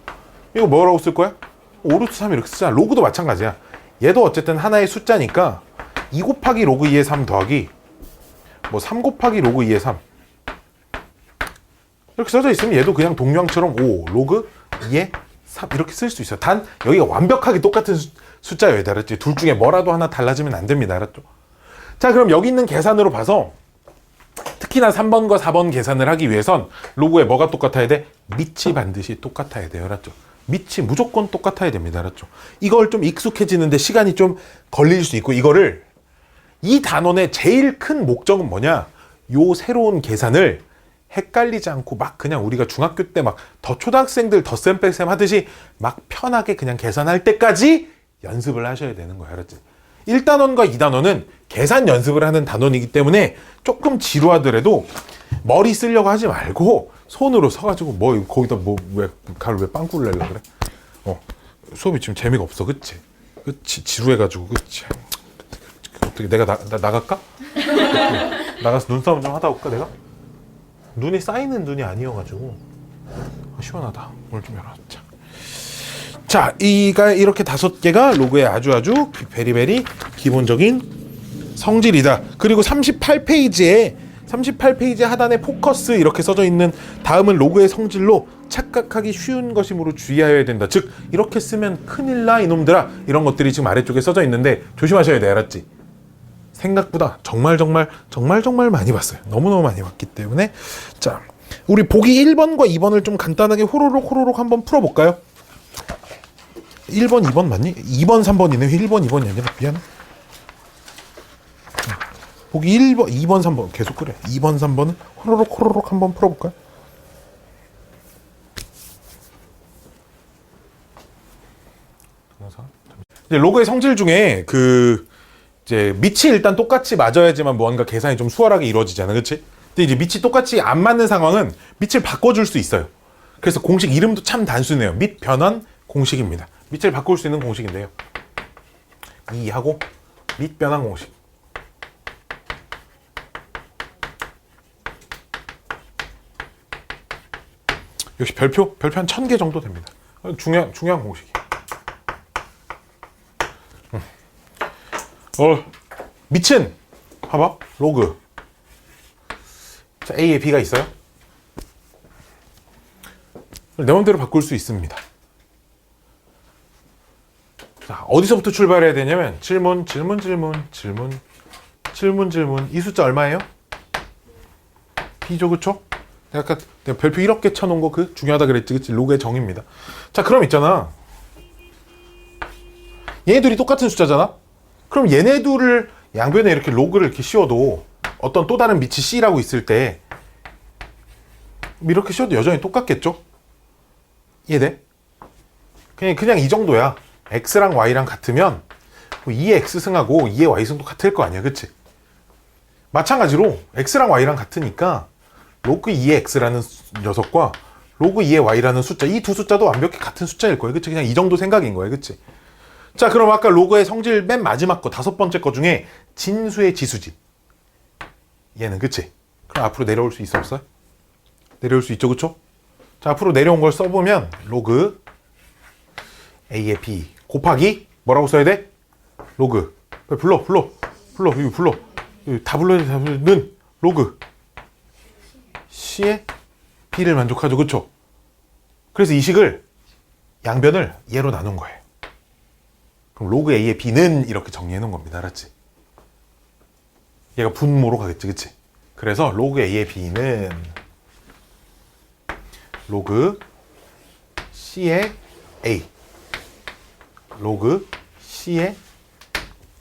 A: 이거 뭐라고 쓸 거야? 5루트 3 이렇게 쓰잖아. 로그도 마찬가지야. 얘도 어쨌든 하나의 숫자니까 2 곱하기 로그 2의 3 더하기 뭐 3 곱하기 로그 2의 3 이렇게 써져 있으면 얘도 그냥 동류항처럼 5 로그 2의 3 이렇게 쓸 수 있어요. 단 여기가 완벽하게 똑같은 숫자여야 돼. 알았지? 둘 중에 뭐라도 하나 달라지면 안 됩니다. 알았죠? 자, 그럼 여기 있는 계산으로 봐서 특히나 3번과 4번 계산을 하기 위해선 로그에 뭐가 똑같아야 돼? 밑이 반드시 똑같아야 돼요. 알았죠? 밑이 무조건 똑같아야 됩니다. 알았죠? 이걸 좀 익숙해지는데 시간이 좀 걸릴 수 있고, 이거를 이 단원의 제일 큰 목적은 뭐냐? 요 새로운 계산을 헷갈리지 않고 막 그냥 우리가 중학교 때 막 더 초등학생들 덧셈 뺄셈 하듯이 막 편하게 그냥 계산할 때까지 연습을 하셔야 되는 거예요. 알았지? 1단원과 2단원은 계산 연습을 하는 단원이기 때문에 조금 지루하더라도 머리 쓰려고 하지 말고 손으로 서가지고 뭐 거기다 뭐 왜 가루 왜 빵꾸를 내려고 그래? 수업이 지금 재미가 없어. 그치? 지루해가지고. 그치? 어떻게 내가 나갈까? 나가서 눈싸움 좀 하다 올까 내가? 눈이 쌓이는 눈이 아니어가지고 시원하다. 오늘 좀 열어놓자. 자, 이렇게 5개가 로그의 아주 베리베리 기본적인 성질이다. 그리고 38페이지에 하단에 포커스 이렇게 써져 있는 다음은 로그의 성질로 착각하기 쉬운 것이므로 주의하여야 된다. 즉 이렇게 쓰면 큰일 나 이놈들아, 이런 것들이 지금 아래쪽에 써져 있는데 조심하셔야 돼. 알았지? 생각보다 정말 많이 봤어요. 너무너무 많이 봤기 때문에. 자, 우리 보기 1번과 2번을 좀 간단하게 호로록 한번 풀어볼까요? 1번, 2번 맞니? 2번, 3번이네. 1번, 2번이 아니라 미안해. 보기 1번, 2번, 3번 계속 그래. 2번, 3번은 호로록 한번 풀어볼까요? 이제 로그의 성질 중에 이제 밑이 일단 똑같이 맞아야지만 뭔가 계산이 좀 수월하게 이루어지잖아. 그치? 근데 이제 밑이 똑같이 안 맞는 상황은 밑을 바꿔줄 수 있어요. 그래서 공식 이름도 참 단순해요. 밑 변환 공식입니다. 밑을 바꿀 수 있는 공식인데요. 2하고 밑 변환 공식. 역시 별표 한 1000개 정도 됩니다. 중요한 공식이에요. 밑은 봐봐. 로그. 자, A에 B가 있어요. 내 마음대로 바꿀 수 있습니다. 자, 어디서부터 출발해야 되냐면 질문. 이 숫자 얼마예요? B죠, 그쵸? 내가 별표 이렇게 쳐놓은 거 중요하다 그랬지, 그치? 로그의 정의입니다. 자, 그럼 있잖아. 얘네들이 똑같은 숫자잖아? 그럼 얘네들을 양변에 이렇게 로그를 이렇게 씌워도 어떤 또 다른 밑이 C라고 있을 때 이렇게 씌워도 여전히 똑같겠죠? 이해돼? 그냥 이 정도야. X랑 Y랑 같으면 2의 X승하고 2의 Y승도 같을 거 아니야, 그치? 마찬가지로 X랑 Y랑 같으니까 로그 2의 X라는 녀석과 로그 2의 Y라는 숫자, 이 두 숫자도 완벽히 같은 숫자일 거예요, 그치? 그냥 이 정도 생각인 거예요, 그치? 자, 그럼 아까 로그의 성질 맨 마지막 거 5번째 거 중에 진수의 지수지. 얘는, 그치? 그럼 앞으로 내려올 수 있어, 없어요? 내려올 수 있죠, 그쵸? 자, 앞으로 내려온 걸 써보면 로그 A의 B 곱하기 뭐라고 써야 돼? 로그. 빨리 불러. 이거 불러. 이거 다 불러야 돼. 는 로그 C의 B를 만족하죠. 그쵸? 그래서 이 식을 양변을 얘로 나눈 거예요. 그럼 로그 A의 B는 이렇게 정리해 놓은 겁니다. 알았지? 얘가 분모로 가겠지. 그치? 그래서 로그 A의 B는 로그 C의 A 로그 C의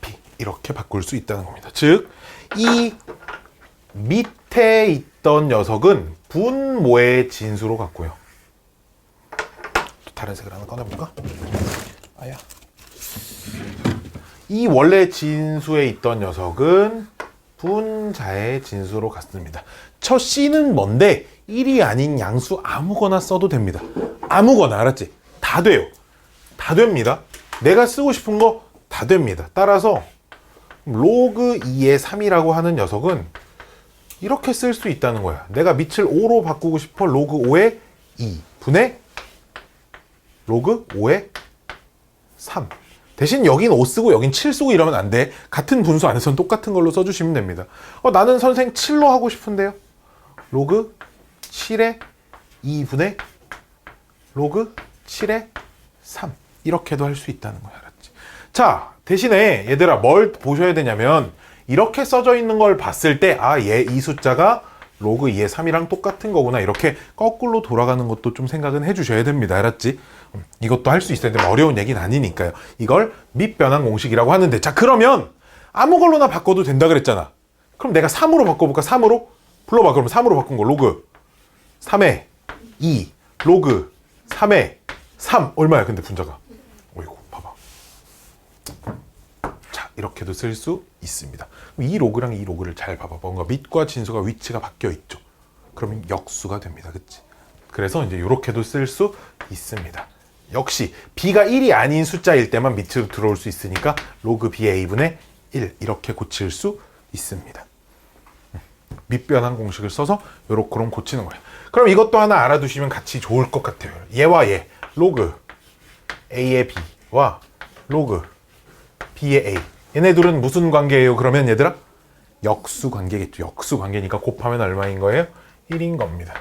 A: B 이렇게 바꿀 수 있다는 겁니다. 즉, 이 밑에 있던 녀석은 분모의 진수로 갔고요. 또 다른 색을 하나 꺼내볼까? 아야. 이 원래 진수에 있던 녀석은 분자의 진수로 갔습니다. 첫 C는 뭔데 1이 아닌 양수 아무거나 써도 됩니다. 아무거나. 알았지? 다 돼요. 다 됩니다. 내가 쓰고 싶은 거 다 됩니다. 따라서 로그 2의 3이라고 하는 녀석은 이렇게 쓸 수 있다는 거야. 내가 밑을 5로 바꾸고 싶어. 로그 5의 2 분의 로그 5의 3. 대신 여긴 5 쓰고 여긴 7 쓰고 이러면 안 돼. 같은 분수 안에서는 똑같은 걸로 써주시면 됩니다. 나는 선생 7로 하고 싶은데요. 로그 7의 2분의 로그 7의 3. 이렇게도 할 수 있다는 거야. 알았지? 자, 대신에 얘들아 뭘 보셔야 되냐면 이렇게 써져 있는 걸 봤을 때 이 숫자가 로그 2의 3이랑 똑같은 거구나. 이렇게 거꾸로 돌아가는 것도 좀 생각은 해주셔야 됩니다. 알았지? 이것도 할 수 있어야 되는데 어려운 얘기는 아니니까요. 이걸 밑변환 공식이라고 하는데, 자, 그러면 아무 걸로나 바꿔도 된다 그랬잖아. 그럼 내가 3으로 바꿔볼까? 3으로? 불러봐. 그럼 3으로 바꾼 거 로그 3의 2 로그 3의 3 얼마야 근데 분자가? 어이구 봐봐. 자, 이렇게도 쓸 수 있습니다. 이 로그랑 이 로그를 잘 봐봐. 뭔가 밑과 진수가 위치가 바뀌어 있죠. 그러면 역수가 됩니다. 그치? 그래서 이제 이렇게도 쓸 수 있습니다. 역시 B가 1이 아닌 숫자일 때만 밑으로 들어올 수 있으니까 로그 B의 A분의 1 이렇게 고칠 수 있습니다. 밑변환 공식을 써서 요렇게 고치는 거예요. 그럼 이것도 하나 알아두시면 같이 좋을 것 같아요. 얘와 얘 로그 A의 B와 로그 B의 A 얘네 둘은 무슨 관계예요? 그러면 얘들아 역수 관계겠죠. 역수 관계니까 곱하면 얼마인 거예요? 1인 겁니다.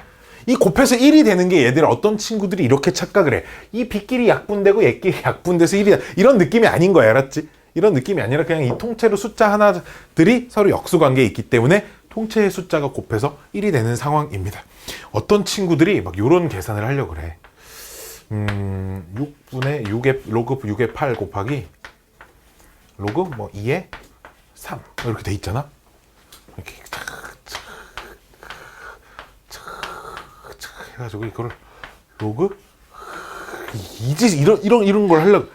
A: 이 곱해서 1이 되는 게 얘들아 어떤 친구들이 이렇게 착각을 해. 이 B끼리 약분되고 얘끼리 약분돼서 1이다. 이런 느낌이 아닌 거야. 알았지? 이런 느낌이 아니라 그냥 이 통째로 숫자 하나들이 서로 역수 관계에 있기 때문에 통째의 숫자가 곱해서 1이 되는 상황입니다. 어떤 친구들이 막 이런 계산을 하려고 그래. 6분의 6의 로그 6의 8 곱하기 로그 뭐 2의 3 이렇게 돼 있잖아. 이렇게 해가지고 이거를 로그 이지 이런 걸 하려고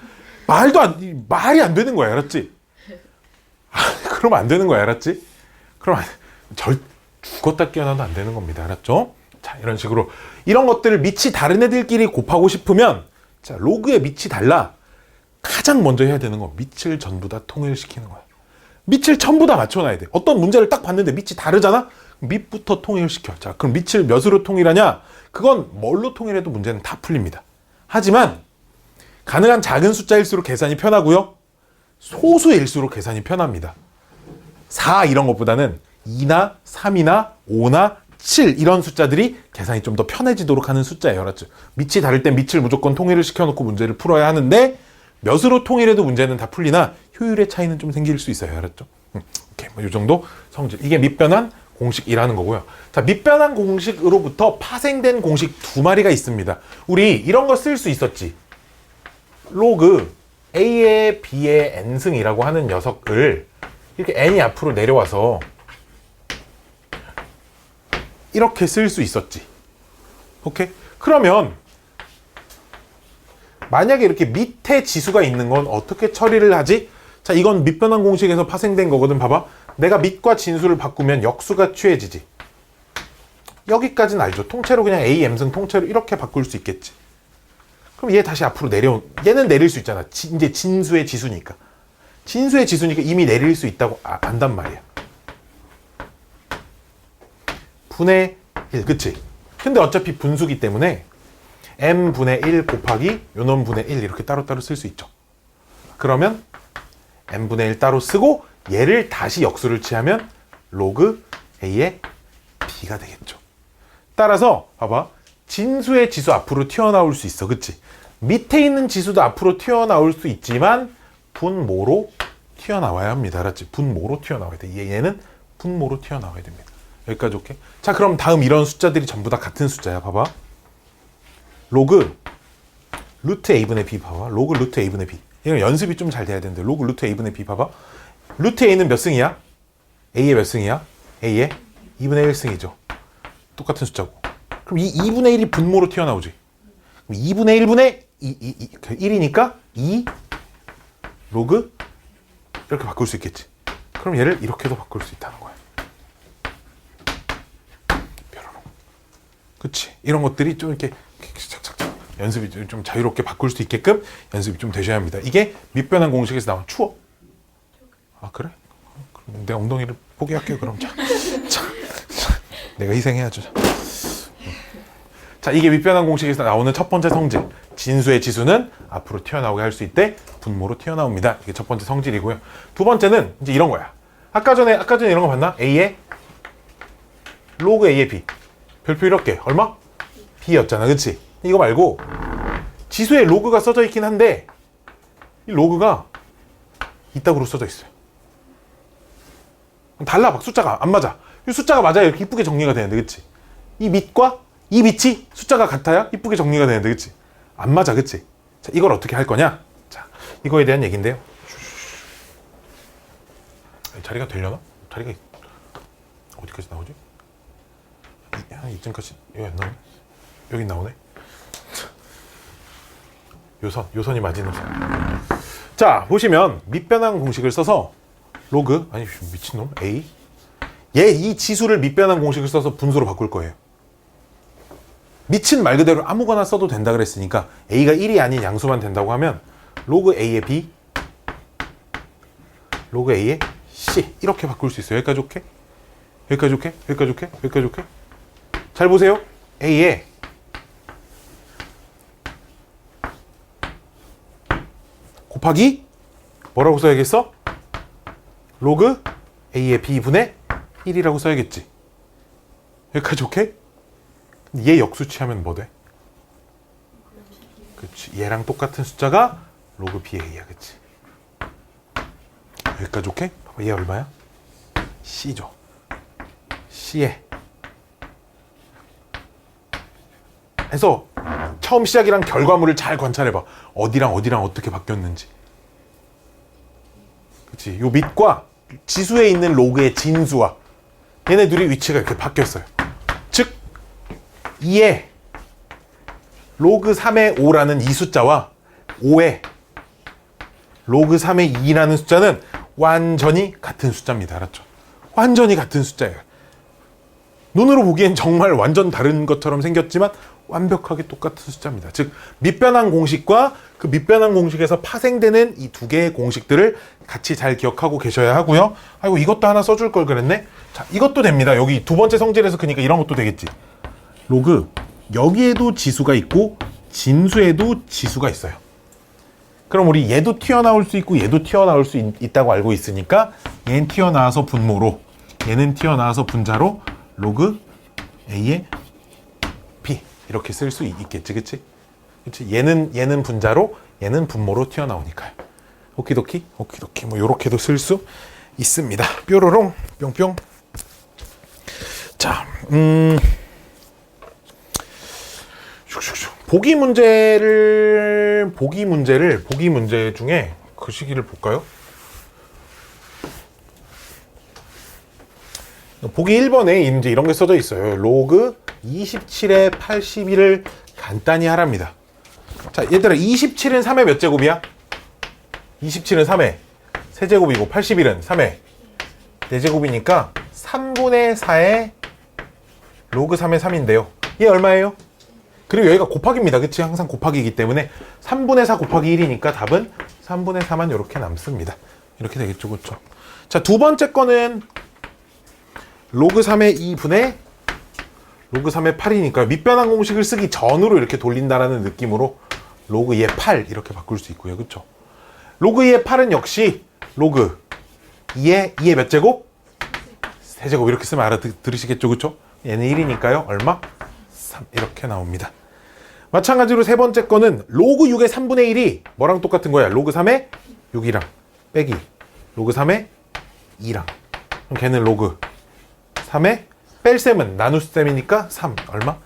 A: 말이 안 되는 거야. 알았지? 그러면 안 되는 거야. 알았지? 그럼 죽었다 깨어나도 안 되는 겁니다. 알았죠? 자, 이런 식으로 이런 것들을 밑이 다른 애들끼리 곱하고 싶으면 자, 로그의 밑이 달라. 가장 먼저 해야 되는 건 밑을 전부 다 통일시키는 거야. 밑을 전부 다 맞춰놔야 돼. 어떤 문제를 딱 봤는데 밑이 다르잖아? 밑부터 통일시켜. 자, 그럼 밑을 몇으로 통일하냐? 그건 뭘로 통일해도 문제는 다 풀립니다. 하지만 가능한 작은 숫자일수록 계산이 편하고요. 소수일수록 계산이 편합니다. 4 이런 것보다는 2나 3이나 5나 7 이런 숫자들이 계산이 좀 더 편해지도록 하는 숫자예요. 알았죠? 밑이 다를 땐 밑을 무조건 통일을 시켜놓고 문제를 풀어야 하는데 몇으로 통일해도 문제는 다 풀리나 효율의 차이는 좀 생길 수 있어요. 알았죠? 오케이, 뭐 이 정도 성질. 이게 밑변환 공식이라는 거고요. 자, 밑변환 공식으로부터 파생된 공식 두 마리가 있습니다. 우리 이런 거 쓸 수 있었지. 로그 A의 B의 n승이라고 하는 녀석을 이렇게 n이 앞으로 내려와서 이렇게 쓸 수 있었지. 오케이? 그러면 만약에 이렇게 밑에 지수가 있는 건 어떻게 처리를 하지? 자, 이건 밑변환 공식에서 파생된 거거든. 봐봐. 내가 밑과 진수를 바꾸면 역수가 취해지지. 여기까지는 알죠. 통째로 그냥 A, M승 통째로 이렇게 바꿀 수 있겠지. 그럼 얘 다시 앞으로 얘는 내릴 수 있잖아. 이제 진수의 지수니까. 진수의 지수니까 이미 내릴 수 있다고 안단 말이야. 분의 1, 그치? 근데 어차피 분수기 때문에 m분의 1 곱하기 요놈분의 1 이렇게 따로따로 쓸 수 있죠. 그러면 m분의 1 따로 쓰고 얘를 다시 역수를 취하면 로그 a의 b가 되겠죠. 따라서 봐봐. 진수의 지수 앞으로 튀어나올 수 있어. 그치? 밑에 있는 지수도 앞으로 튀어나올 수 있지만 분모로 튀어나와야 합니다. 알았지? 분모로 튀어나와야 돼. 얘는 분모로 튀어나와야 됩니다. 여기까지 오케이? 자, 그럼 다음 이런 숫자들이 전부 다 같은 숫자야. 봐봐. 로그 루트 a분의 b 봐봐. 로그 루트 a분의 b. 이건 연습이 좀 잘 돼야 되는데 로그 루트 a분의 b 봐봐. 루트 a는 몇 승이야? a의 몇 승이야? a의 2분의 1승이죠. 똑같은 숫자고. 그럼 이 2분의 1이 분모로 튀어나오지. 그럼 2분의 1분의 1이니까 2 로그 이렇게 바꿀 수 있겠지. 그럼 얘를 이렇게도 바꿀 수 있다는 거야. 뾰로롱. 그치? 이런 것들이 좀 이렇게 착착착 연습이 좀 자유롭게 바꿀 수 있게끔 연습이 좀 되셔야 합니다. 이게 밑변환 공식에서 나온 추워. 아 그래? 그럼 내 엉덩이를 포기할게요. 그럼 자, 내가 희생해야죠. 자, 이게 밑변환 공식에서 나오는 첫 번째 성질. 진수의 지수는 앞으로 튀어나오게 할 수 있대 분모로 튀어나옵니다. 이게 첫 번째 성질이고요. 두 번째는 이제 이런 거야. 아까 전에 이런 거 봤나? a의 로그 a의 b. 별표 이렇게 얼마? b였잖아. 그치? 이거 말고 지수에 로그가 써져 있긴 한데 이 로그가 이따구로 써져 있어요. 달라. 막 숫자가 안 맞아. 이 숫자가 맞아야 이렇게 이쁘게 정리가 되는데 그치? 이 밑과 이 밑이 숫자가 같아야 이쁘게 정리가 되는데 그치? 안 맞아. 그치? 자, 이걸 어떻게 할 거냐? 자, 이거에 대한 얘기인데요. 자리가 되려나? 자리가 어디까지 나오지? 한 이쯤까지 여기 안 나오네? 여기 나오네? 요선이 맞는 선. 자, 보시면 밑변환 공식을 써서 로그 아니 미친놈 a 얘 이 지수를 밑변환 공식을 써서 분수로 바꿀 거예요. 밑은 말 그대로 아무거나 써도 된다 그랬으니까 a가 1이 아닌 양수만 된다고 하면 로그 a의 b 로그 a의 c 이렇게 바꿀 수 있어요. 여기까지 오케이? 여기까지 오케이? 여기까지 오케이? 여기까지 오케이? 잘 보세요. a의 곱하기 뭐라고 써야겠어? 로그 a의 b분의 1이라고 써야겠지. 여기까지 오케이? 얘 역수치하면 뭐 돼? 그치. 얘랑 똑같은 숫자가 로그 ba야. 그치. 여기까지 오케이? 봐봐, 얘 얼마야? c죠. c에 해서 처음 시작이랑 결과물을 잘 관찰해봐. 어디랑 어디랑 어떻게 바뀌었는지. 그치. 요 밑과 지수에 있는 로그의 진수와 얘네 둘이 위치가 이렇게 바뀌었어요. 즉 2의 로그 3의 5라는 이 숫자와 5의 로그 3의 2라는 숫자는 완전히 같은 숫자입니다. 알았죠? 완전히 같은 숫자예요. 눈으로 보기엔 정말 완전 다른 것처럼 생겼지만 완벽하게 똑같은 숫자입니다. 즉 밑변환 공식과 그 밑변환 공식에서 파생되는 이 두 개의 공식들을 같이 잘 기억하고 계셔야 하고요. 아이고 이것도 하나 써줄 걸 그랬네. 자, 이것도 됩니다. 여기 두 번째 성질에서 그러니까 이런 것도 되겠지. 로그 여기에도 지수가 있고 진수에도 지수가 있어요. 그럼 우리 얘도 튀어나올 수 있고 얘도 튀어나올 수 있다고 알고 있으니까 얘는 튀어나와서 분모로 얘는 튀어나와서 분자로 로그 a의 b 이렇게 쓸 수 있겠지. 그치? 그치? 얘는 분자로 얘는 분모로 튀어나오니까요. 오키도키 오키도키 뭐 요렇게도 쓸 수 있습니다. 뾰로롱 뿅뿅. 자, 보기 문제 중에 그 시기를 볼까요? 보기 1번에 이제 이런 게 써져 있어요. 로그 27에 81을 간단히 하랍니다. 자, 얘들아 27은 3의 몇 제곱이야? 27은 3의 세제곱이고 81은 3의 4제곱이니까 3분의 4의 로그 3의 3인데요. 얘 얼마예요? 그리고 여기가 곱하기입니다. 그치? 항상 곱하기이기 때문에 3분의 4 곱하기 1이니까 답은 3분의 4만 이렇게 남습니다. 이렇게 되겠죠. 그쵸? 자, 두 번째 거는 로그 3의 2분의 로그 3의 8이니까 밑변환 공식을 쓰기 전으로 이렇게 돌린다라는 느낌으로 로그 2의 8 이렇게 바꿀 수 있고요. 그쵸? 로그 2의 8은 역시 로그 2의 몇 제곱? 세제곱 이렇게 쓰면 알아들으시겠죠? 그쵸? 얘는 1이니까요. 얼마? 3 이렇게 나옵니다. 마찬가지로 세 번째 거는 로그 6의 3분의 1이 뭐랑 똑같은 거야? 로그 3의 6이랑 빼기 로그 3의 2랑 그럼 걔는 로그 3의 뺄셈은 나눗셈이니까 3 얼마?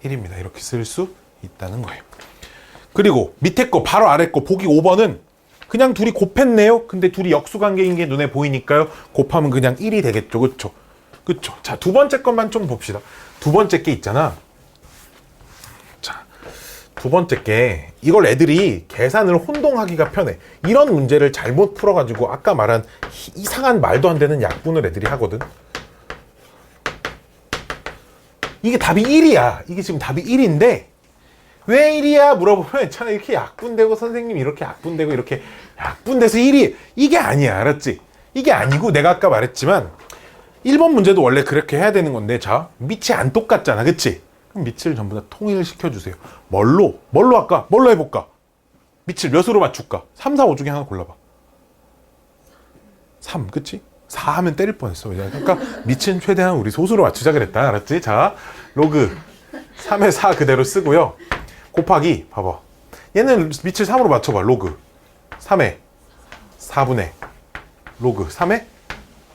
A: 1입니다. 이렇게 쓸 수 있다는 거예요. 그리고 밑에 거 바로 아래 거 보기 5번은 그냥 둘이 곱했네요. 근데 둘이 역수관계인 게 눈에 보이니까요. 곱하면 그냥 1이 되겠죠. 그쵸? 그쵸? 자, 두 번째 것만 좀 봅시다. 두 번째 게 있잖아. 자, 두 번째 게 이걸 애들이 계산을 혼동하기가 편해. 이런 문제를 잘못 풀어가지고 아까 말한 이상한 말도 안 되는 약분을 애들이 하거든. 이게 답이 1이야. 이게 지금 답이 1인데 왜 1이야? 물어보면 참 이렇게 약분되고 선생님 이렇게 약분되고 이렇게 약분돼서 1이 이게 아니야. 알았지? 이게 아니고 내가 아까 말했지만 1번 문제도 원래 그렇게 해야 되는 건데 자 밑이 안 똑같잖아. 그치? 그럼 밑을 전부 다 통일시켜주세요. 뭘로 할까? 뭘로 해볼까? 밑을 몇으로 맞출까? 3, 4, 5 중에 하나 골라봐. 3 그치? 4 하면 때릴 뻔했어. 그러니까 밑은 최대한 우리 소수로 맞추자 그랬다. 알았지? 자 로그 3의 4 그대로 쓰고요. 곱하기 봐봐. 얘는 밑을 3으로 맞춰봐. 로그 3의 4분의 로그 3의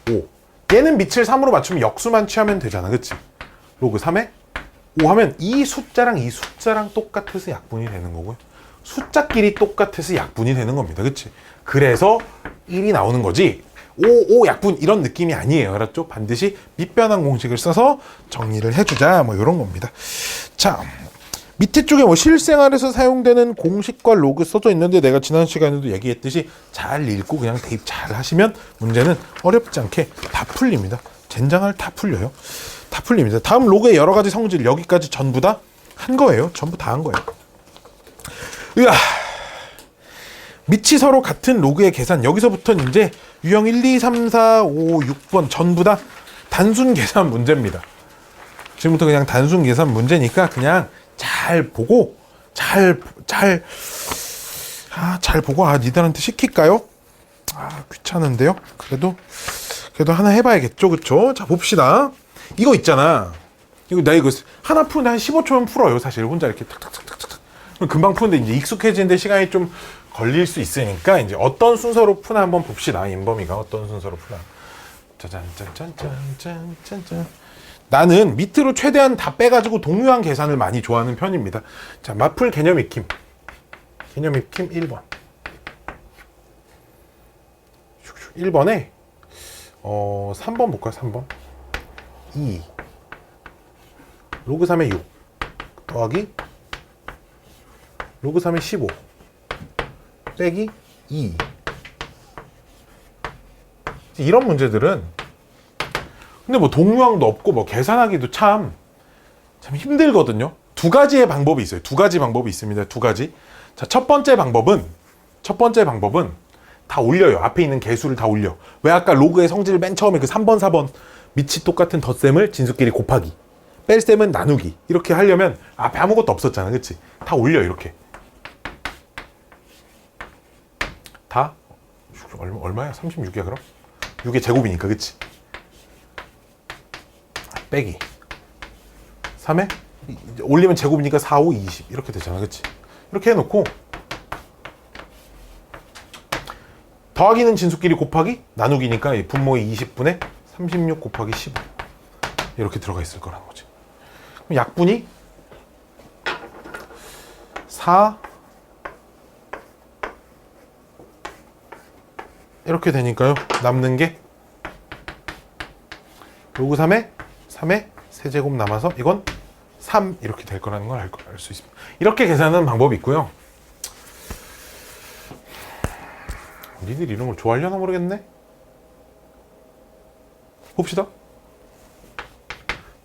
A: 5. 얘는 밑을 3으로 맞추면 역수만 취하면 되잖아. 그치? 로그 3의 5 하면 이 숫자랑 이 숫자랑 똑같아서 약분이 되는 거고요. 숫자끼리 똑같아서 약분이 되는 겁니다. 그치? 그래서 1이 나오는 거지. 5 약분 이런 느낌이 아니에요. 알았죠? 반드시 밑변환 공식을 써서 정리를 해주자. 뭐 이런 겁니다. 자, 밑에 쪽에 뭐 실생활에서 사용되는 공식과 로그 써져 있는데 내가 지난 시간에도 얘기했듯이 잘 읽고 그냥 대입 잘 하시면 문제는 어렵지 않게 다 풀립니다. 젠장할 다 풀려요. 다 풀립니다. 다음 로그의 여러 가지 성질 여기까지 전부 다 한 거예요. 전부 다 한 거예요. 으아. 밑이 서로 같은 로그의 계산 여기서부터는 이제 유형 1, 2, 3, 4, 5, 6번 전부 다 단순 계산 문제입니다. 지금부터 그냥 단순 계산 문제니까 그냥 잘 보고 잘 보고 니들한테 시킬까요? 귀찮은데요. 그래도 하나 해봐야겠죠. 그쵸? 자 봅시다. 이거 있잖아. 나 이거 하나 푸는데 한 15초면 풀어요. 사실 혼자 이렇게 탁탁탁탁탁 금방 푸는데 이제 익숙해지는데 시간이 좀 걸릴 수 있으니까 이제 어떤 순서로 푸나 한번 봅시다. 인범이가 어떤 순서로 푸나. 짜잔짠짠짠짠짠. 나는 밑으로 최대한 다 빼가지고 동류한 계산을 많이 좋아하는 편입니다. 자, 마풀 개념 익힘. 개념 익힘 1번. 1번에 3번 볼까요? 3번. 2. 로그 3의 6. 더하기 로그 3의 15. 빼기 2. 이런 문제들은 근데 뭐 동류항도 없고 뭐 계산하기도 참 힘들거든요. 두 가지의 방법이 있어요. 두 가지 방법이 있습니다. 두 가지. 자, 첫 번째 방법은 다 올려요. 앞에 있는 개수를 다 올려. 왜 아까 로그의 성질을 맨 처음에 그 3번, 4번 밑이 똑같은 덧셈을 진수끼리 곱하기, 뺄셈은 나누기 이렇게 하려면 앞에 아무것도 없었잖아. 그치? 다 올려 이렇게. 다 얼마야? 36이야 그럼? 6의 제곱이니까 그치? 빼기 3에 올리면 제곱이니까 4, 5, 20 이렇게 되잖아. 그치? 이렇게 해놓고 더하기는 진수끼리 곱하기 나누기니까 분모의 20분의 36 곱하기 15 이렇게 들어가 있을 거라는 거지. 그럼 약분이 4 이렇게 되니까요. 남는 게 로그 3에 세제곱 남아서 이건 3 이렇게 될 거라는 걸 알 수 있습니다. 이렇게 계산하는 방법이 있고요. 니들 이런 걸 좋아하려나 모르겠네. 봅시다.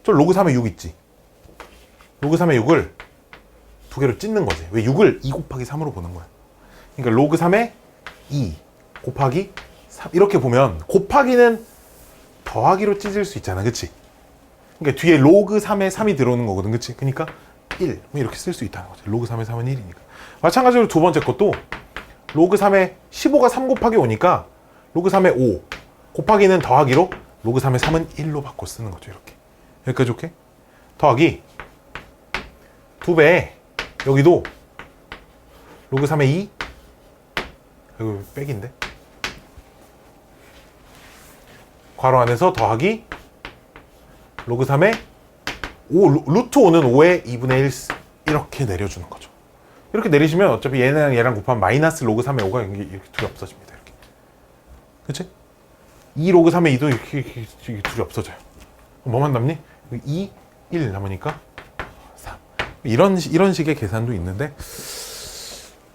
A: 저 로그 3에 6 있지. 로그 3에 6을 두 개로 찢는 거지. 왜 6을 2 곱하기 3으로 보는 거야. 그러니까 로그 3에 2 곱하기 3 이렇게 보면 곱하기는 더하기로 찢을 수 있잖아. 그치? 그러니까 뒤에 로그 3에 3이 들어오는 거거든. 그치? 그러니까 1 이렇게 쓸 수 있다는 거죠. 로그 3에 3은 1이니까. 마찬가지로 두 번째 것도 로그 3에 15가 3 곱하기 5니까 로그 3에 5 곱하기는 더하기로 로그 3에 3은 1로 바꿔 쓰는 거죠. 이렇게. 여기까지 오케이? 더하기 2배 여기도 로그 3에 2 이거 빼기인데 괄호 안에서 더하기 로그 3에 5 루트 5는 5의 2분의 1 이렇게 내려주는 거죠. 이렇게 내리시면 어차피 얘랑 얘랑 곱하면 마이너스 로그 3의 5가 이렇게 둘이 없어집니다. 이렇게. 그치? 2 로그 3의 2도 이렇게 둘이 없어져요. 뭐만 남니? 2, 1 남으니까 3. 이런 식의 계산도 있는데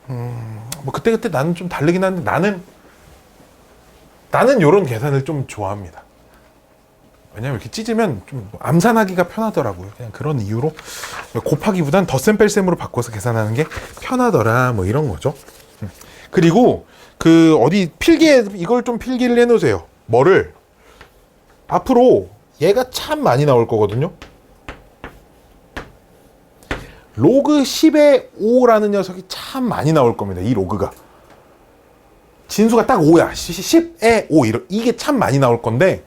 A: 뭐 그때 나는 좀 다르긴 한데 나는 요런 계산을 좀 좋아합니다. 왜냐면 이렇게 찢으면 좀 암산하기가 편하더라고요. 그냥 그런 이유로 곱하기보단 덧셈 뺄셈으로 바꿔서 계산하는 게 편하더라 뭐 이런 거죠. 그리고 그 어디 필기에 이걸 좀 필기를 해놓으세요. 뭐를 앞으로 얘가 참 많이 나올 거거든요. 로그 10의 5라는 녀석이 참 많이 나올 겁니다. 이 로그가 진수가 딱 5야. 10의 5 이게 참 많이 나올 건데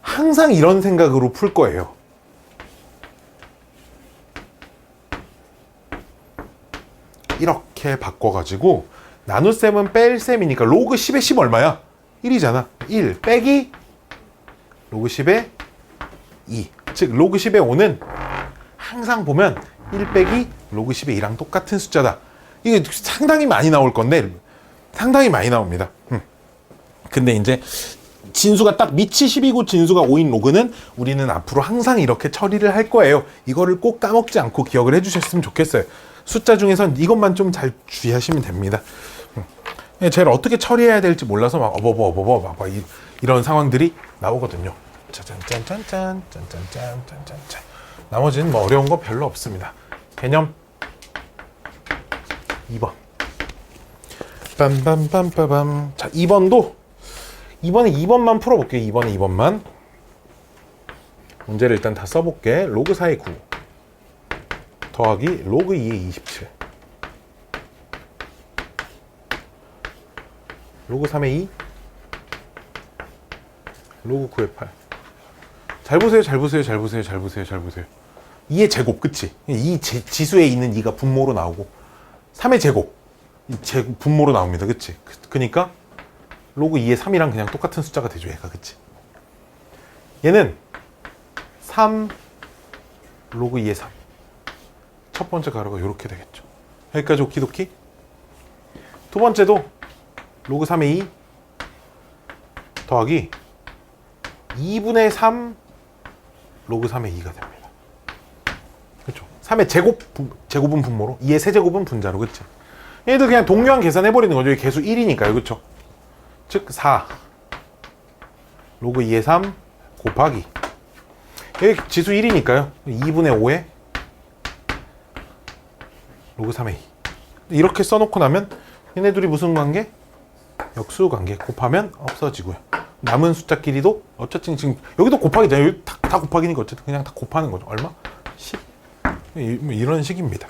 A: 항상 이런 생각으로 풀 거예요. 이렇게 바꿔가지고 나눗셈은 뺄셈이니까 로그 10의 10 얼마야? 1이잖아. 1 빼기 로그 10의 2. 즉 로그 10의 5는 항상 보면 1 빼기 로그 10의 2랑 똑같은 숫자다. 이게 상당히 많이 나올 건데 상당히 많이 나옵니다. 근데 이제 진수가 딱 밑이 10이고 진수가 5인 로그는 우리는 앞으로 항상 이렇게 처리를 할 거예요. 이거를 꼭 까먹지 않고 기억을 해주셨으면 좋겠어요. 숫자 중에선 이것만 좀 잘 주의하시면 됩니다. 제가 어떻게 처리해야 될지 몰라서 막 막 이런 상황들이 나오거든요. 짜잔짠짠짠 짠짠짠짠짠. 나머지는 뭐 어려운 거 별로 없습니다. 개념 2번. 빰빰빰빰빰. 자, 2번도 이번에 2번만 풀어볼게요. 이번에 2번만. 문제를 일단 다 써볼게. 로그 4의 9 더하기 로그 2의 27 로그 3의 2 로그 9의 8. 잘 보세요. 잘 보세요. 잘 보세요. 잘 보세요. 잘 보세요. 2의 제곱 그치? 이 지수에 있는 2가 분모로 나오고 3의 제곱 제곱 분모로 나옵니다. 그치? 그니까 로그 2의 3이랑 그냥 똑같은 숫자가 되죠. 얘가 그치? 얘는 3 로그 2의 3 첫 번째 가로가 이렇게 되겠죠. 여기까지 오키도키. 두 번째도 로그 3의 2 더하기 2분의 3 로그 3의 2가 됩니다. 그렇죠? 3의 제곱은 분모로 2의 세제곱은 분자로. 그치? 얘들 그냥 동류한 계산해버리는 거죠. 개수 1이니까요. 그쵸? 즉 4 로그 2의 3 곱하기 여기 지수 1이니까요. 2분의 5에 로그 3의 2 이렇게 써놓고 나면 얘네 둘이 무슨 관계? 역수 관계. 곱하면 없어지고요. 남은 숫자끼리도 어쨌든 지금 여기도 곱하기잖아요. 여기 다 곱하기니까 어쨌든 그냥 다 곱하는 거죠. 얼마? 10 이런 식입니다.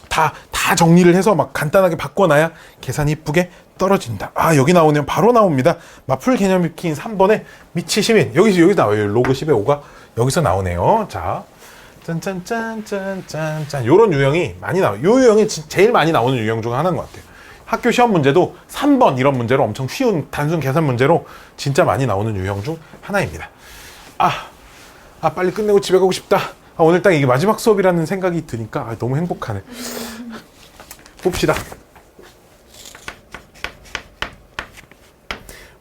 A: 다 정리를 해서 막 간단하게 바꿔놔야 계산이 이쁘게 떨어진다. 아, 여기 나오네요. 바로 나옵니다. 마풀 개념 익힌 3번에 밑이 10인. 여기 나와요. 로그 10의 5가 여기서 나오네요. 자, 짠짠짠짠짠짠. 요런 유형이 많이 나와요. 요 유형이 제일 많이 나오는 유형 중 하나인 것 같아요. 학교 시험 문제도 3번 이런 문제로 엄청 쉬운 단순 계산 문제로 진짜 많이 나오는 유형 중 하나입니다. 빨리 끝내고 집에 가고 싶다. 오늘 딱 이게 마지막 수업이라는 생각이 드니까 너무 행복하네. 봅시다.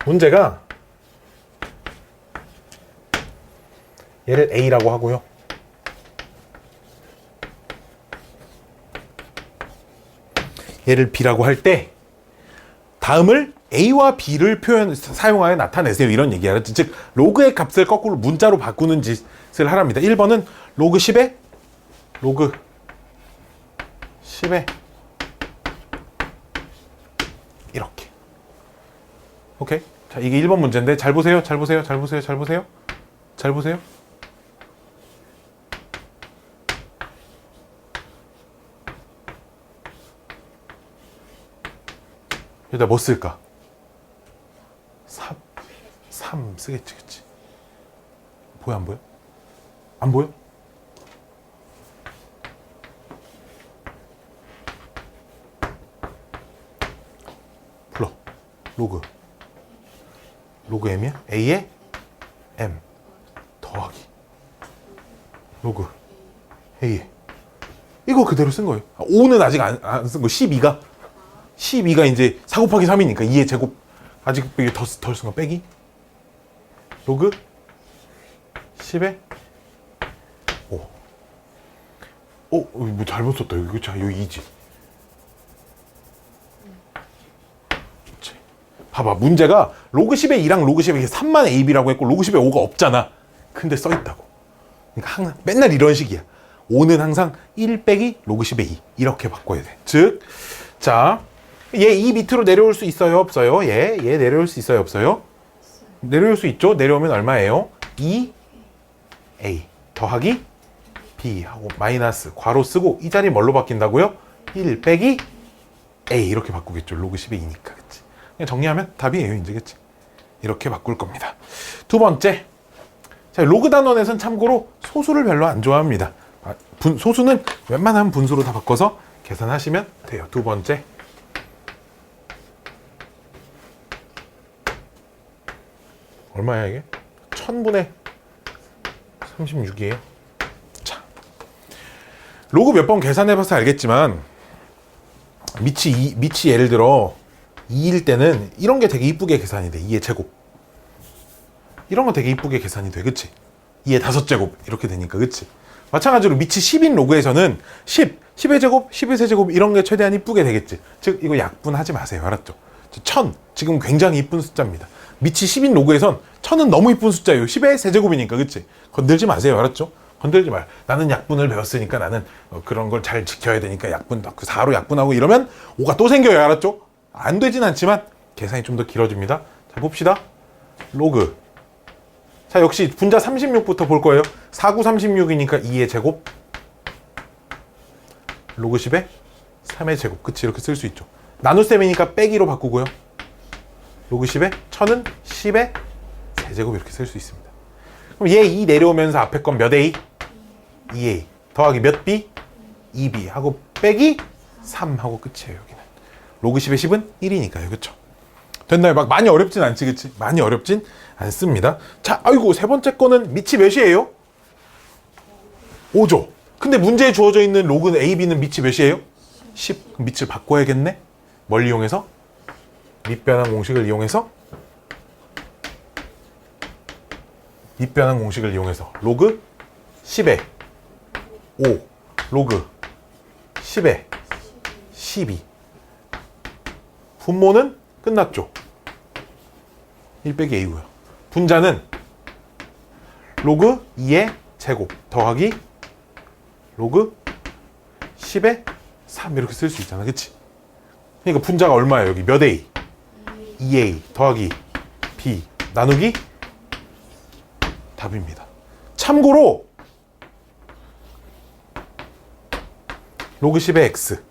A: 문제가 얘를 A라고 하고요. 얘를 B라고 할 때 다음을 A와 B를 사용하여 나타내세요. 이런 얘기야. 즉 로그의 값을 거꾸로 문자로 바꾸는 짓을 하랍니다. 1번은 로그 10에 이렇게. 오케이. 자, 이게 1번 문제인데 잘 보세요. 잘 보세요. 잘 보세요. 잘 보세요. 잘 보세요. 여기다 뭐 쓸까? 3 쓰겠지, 그치? 보여, 안 보여? 안 보여? 불러. 로그 M이야? A에 M 더하기 로그 A에 이거 그대로 쓴 거예요. 5는 아직 안 쓴 거. 12가 이제 4 곱하기 3이니까 2의 제곱 아직 덜 쓴 거 빼기 로그 10에 5. 뭐 잘못 썼다. 여기 자, 여기 2지. 그치. 봐봐, 문제가 로그 10에 2랑 로그 10에 3만 AB라고 했고 로그 10에 5가 없잖아. 근데 써있다고. 그러니까 항상 맨날 이런 식이야. 5는 항상 1 빼기 로그 10의 2 이렇게 바꿔야 돼. 즉, 자, 얘 이 밑으로 내려올 수 있어요, 없어요? 얘 내려올 수 있어요, 없어요? 내려올 수 있죠. 내려오면 얼마예요? 2A 더하기 B 하고 마이너스 괄호 쓰고 이 자리 뭘로 바뀐다고요? 1 빼기 A 이렇게 바꾸겠죠. 로그 10의 2니까. 그치? 그냥 정리하면 답이에요, 이제. 그치? 이렇게 바꿀 겁니다. 두 번째, 자, 로그 단원에서는 참고로 소수를 별로 안 좋아합니다. 소수는 웬만하면 분수로 다 바꿔서 계산하시면 돼요. 두 번째, 얼마야 이게? 1000분의 36이에요. 자, 로그 몇 번 계산해봐서 알겠지만 밑이 예를 들어 2일 때는 이런 게 되게 이쁘게 계산이 돼. 2의 제곱 이런 거 되게 이쁘게 계산이 돼. 그치? 2의 5제곱 이렇게 되니까. 그치? 마찬가지로 밑이 10인 로그에서는 10의 제곱, 10의 세제곱 이런 게 최대한 이쁘게 되겠지. 즉 이거 약분하지 마세요. 알았죠? 1000 지금 굉장히 이쁜 숫자입니다. 밑이 10인 로그에선 1000은 너무 이쁜 숫자예요. 10의 세제곱이니까. 그치? 건들지 마세요. 알았죠? 건들지 말. 나는 약분을 배웠으니까 나는 그런 걸 잘 지켜야 되니까 약분, 그 4로 약분하고 이러면 5가 또 생겨요. 알았죠? 안 되진 않지만 계산이 좀 더 길어집니다. 자, 봅시다. 로그. 자, 역시 분자 36부터 볼 거예요. 4, 9, 36이니까 2의 제곱 로그 10에 3의 제곱. 그치? 이렇게 쓸 수 있죠. 나눗셈이니까 빼기로 바꾸고요. 로그 10에 1000은 10의 세제곱 이렇게 쓸 수 있습니다. 그럼 얘 2 내려오면서 앞에 건 몇 A? 2A 더하기 몇 B? 2B 하고 빼기 3 하고 끝이에요. 여기는 로그 10의 10은 1이니까요. 그쵸? 됐나요? 막 많이 어렵진 않지. 그치? 많이 어렵진 않습니다. 자, 아이고, 세 번째 거는 밑이 몇이에요? 5죠. 근데 문제에 주어져 있는 로그 AB는 밑이 몇이에요? 10. 그럼 밑을 바꿔야겠네? 뭘 이용해서? 밑변환 공식을 이용해서 로그 10에 5 로그 10에 12 분모는 끝났죠. 1 빼기 A고요. 분자는 로그 2의 제곱 더하기 로그 10의 3 이렇게 쓸 수 있잖아. 그치? 그러니까 분자가 얼마예요? 여기 몇 A? 2A 더하기 B 나누기 답입니다. 참고로 로그 10의 X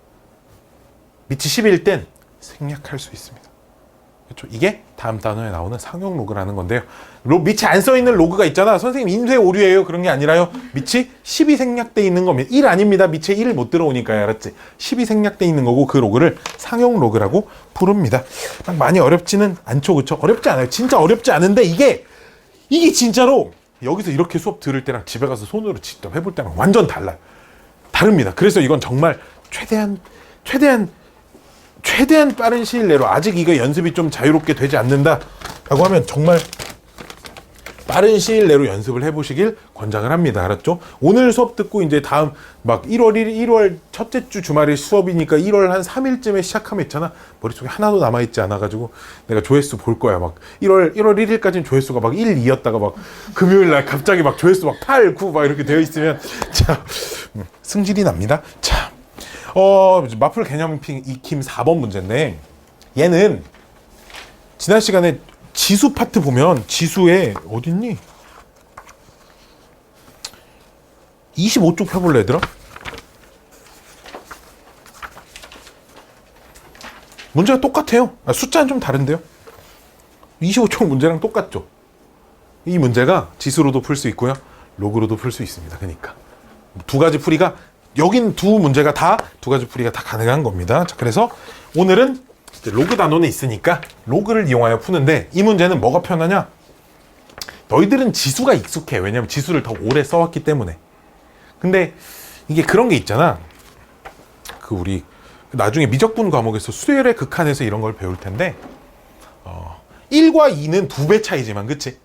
A: 밑이 10일 땐 생략할 수 있습니다. 그렇죠? 이게 다음 단어에 나오는 상용 로그라는 건데요. 밑이 안 써있는 로그가 있잖아. 선생님 인쇄 오류예요. 그런 게 아니라요. 밑이 10이 생략돼 있는 겁니다. 1 아닙니다. 밑에 1 못 들어오니까. 알았지? 10이 생략돼 있는 거고 그 로그를 상용 로그라고 부릅니다. 막 많이 어렵지는 않죠. 그렇죠? 어렵지 않아요. 진짜 어렵지 않은데 이게 진짜로 여기서 이렇게 수업 들을 때랑 집에 가서 손으로 직접 해볼 때랑 완전 달라요. 다릅니다. 그래서 이건 정말 최대한 빠른 시일 내로 아직 이거 연습이 좀 자유롭게 되지 않는다라고 하면 정말 빠른 시일 내로 연습을 해보시길 권장을 합니다. 알았죠? 오늘 수업 듣고 이제 다음 막 1월 첫째 주 주말에 수업이니까 1월 한 3일쯤에 시작하면 있잖아. 머릿속에 하나도 남아있지 않아가지고 내가 조회수 볼 거야. 막 1월 1일까지는 조회수가 막 1, 2였다가 막 금요일 날 갑자기 막 조회수 막 8, 9 막 이렇게 되어 있으면 자, 승질이 납니다. 자, 마플 개념핑 익힘 4번 문제인데 얘는 지난 시간에 지수 파트 보면 지수에 어딨니? 25쪽 펴볼래 얘들아? 문제가 똑같아요. 숫자는 좀 다른데요. 25쪽 문제랑 똑같죠. 이 문제가 지수로도 풀 수 있고요. 로그로도 풀 수 있습니다. 그러니까 두 가지 풀이가 여긴 두 문제가 다 두 가지 풀이가 다 가능한 겁니다. 자, 그래서 오늘은 이제 로그 단원에 있으니까 로그를 이용하여 푸는데 이 문제는 뭐가 편하냐? 너희들은 지수가 익숙해. 왜냐면 지수를 더 오래 써왔기 때문에. 근데 이게 그런 게 있잖아. 그 우리 나중에 미적분 과목에서 수열의 극한에서 이런 걸 배울 텐데 1과 2는 2배 차이지만 그치?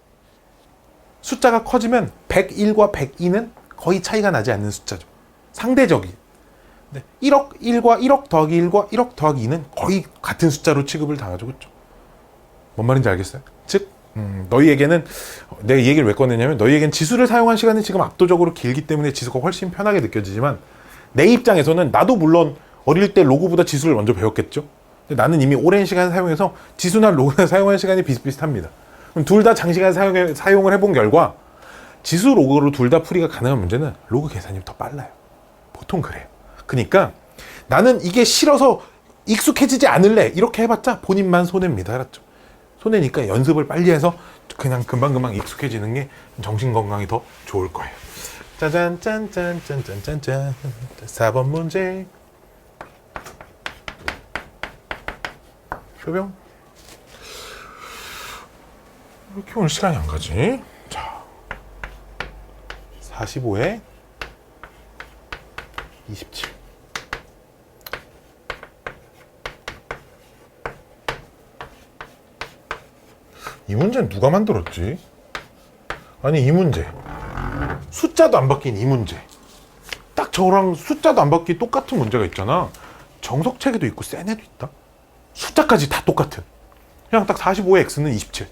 A: 숫자가 커지면 101과 102는 거의 차이가 나지 않는 숫자죠. 상대적이. 근데 1억 1과 1억 더하기 1과 1억 더하기 2는 거의 같은 숫자로 취급을 당하죠. 그렇죠? 뭔 말인지 알겠어요? 즉 너희에게는 내가 이 얘기를 왜 꺼내냐면 너희에겐 지수를 사용한 시간이 지금 압도적으로 길기 때문에 지수가 훨씬 편하게 느껴지지만 내 입장에서는 나도 물론 어릴 때 로그보다 지수를 먼저 배웠겠죠. 근데 나는 이미 오랜 시간 사용해서 지수나 로그나 사용한 시간이 비슷비슷합니다. 그럼 둘 다 장시간 사용을 해본 결과 지수 로그로 둘 다 풀이가 가능한 문제는 로그 계산이 더 빨라요. 보통 그래요. 그러니까 나는 이게 싫어서 익숙해지지 않을래 이렇게 해봤자 본인만 손해입니다. 알았죠? 손해니까 연습을 빨리 해서 그냥 금방금방 익숙해지는 게 정신 건강이 더 좋을 거예요. 짜잔 짠짠짠짠짠짠 4번 문제 쇼병 왜 이렇게 오늘 시간이 안 가지? 자 45에 27 이 문제는 누가 만들었지? 아니 이 문제 숫자도 안 바뀐 이 문제 딱 저랑 숫자도 안 바뀐 똑같은 문제가 있잖아. 정석책에도 있고 센에도 있다. 숫자까지 다 똑같은 그냥 딱 45의 x는 27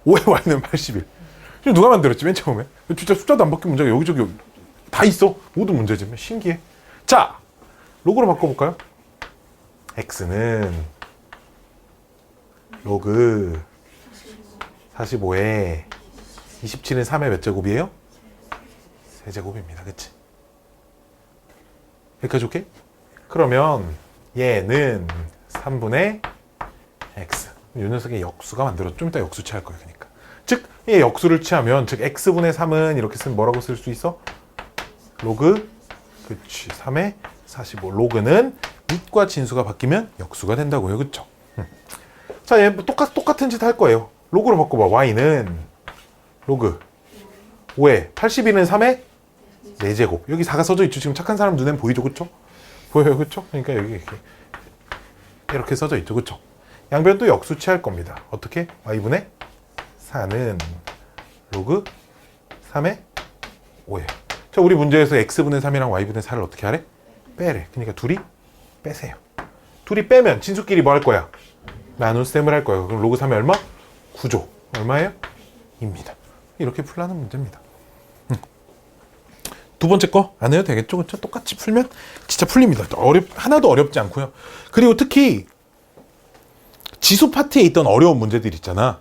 A: 5의 y는 81 누가 만들었지 맨 처음에? 진짜 숫자도 안 바뀐 문제가 여기저기 다 있어. 모든 문제지. 신기해. 자 로그로 바꿔볼까요? x는 로그 45에 27은 3의 몇 제곱이에요? 세제곱입니다. 그치? 여기까지 오케이? 그러면 얘는 3분의 x 이 녀석의 역수가 만들었죠. 좀 이따 역수 취할 거예요. 그러니까 즉 이 역수를 취하면 즉 x분의 3은 이렇게 쓰면 뭐라고 쓸 수 있어? 로그 그치 3의 45 로그는 밑과 진수가 바뀌면 역수가 된다고요. 그쵸? 자, 얘 똑같은 짓 할 거예요. 로그로 바꿔봐. y는 로그 5에 81은 3의 4제곱. 여기 4가 써져 있죠. 지금 착한 사람 눈엔 보이죠. 그쵸? 보여요. 그쵸? 그러니까 여기 이렇게 써져 있죠. 그쵸? 양변도 역수 취할 겁니다. 어떻게? y분의 4는 로그 3의 5예요. 자, 우리 문제에서 x분의 3이랑 y분의 4를 어떻게 하래? 빼래. 그러니까 둘이 빼세요. 둘이 빼면 진수끼리 뭐 할 거야? 나눗셈을 할 거예요. 그럼 로그 3이 얼마? 9조. 얼마예요? 입니다. 이렇게 풀라는 문제입니다. 두 번째 거 안 해도 되겠죠? 그렇죠? 똑같이 풀면 진짜 풀립니다. 하나도 어렵지 않고요. 그리고 특히 지수 파트에 있던 어려운 문제들 있잖아.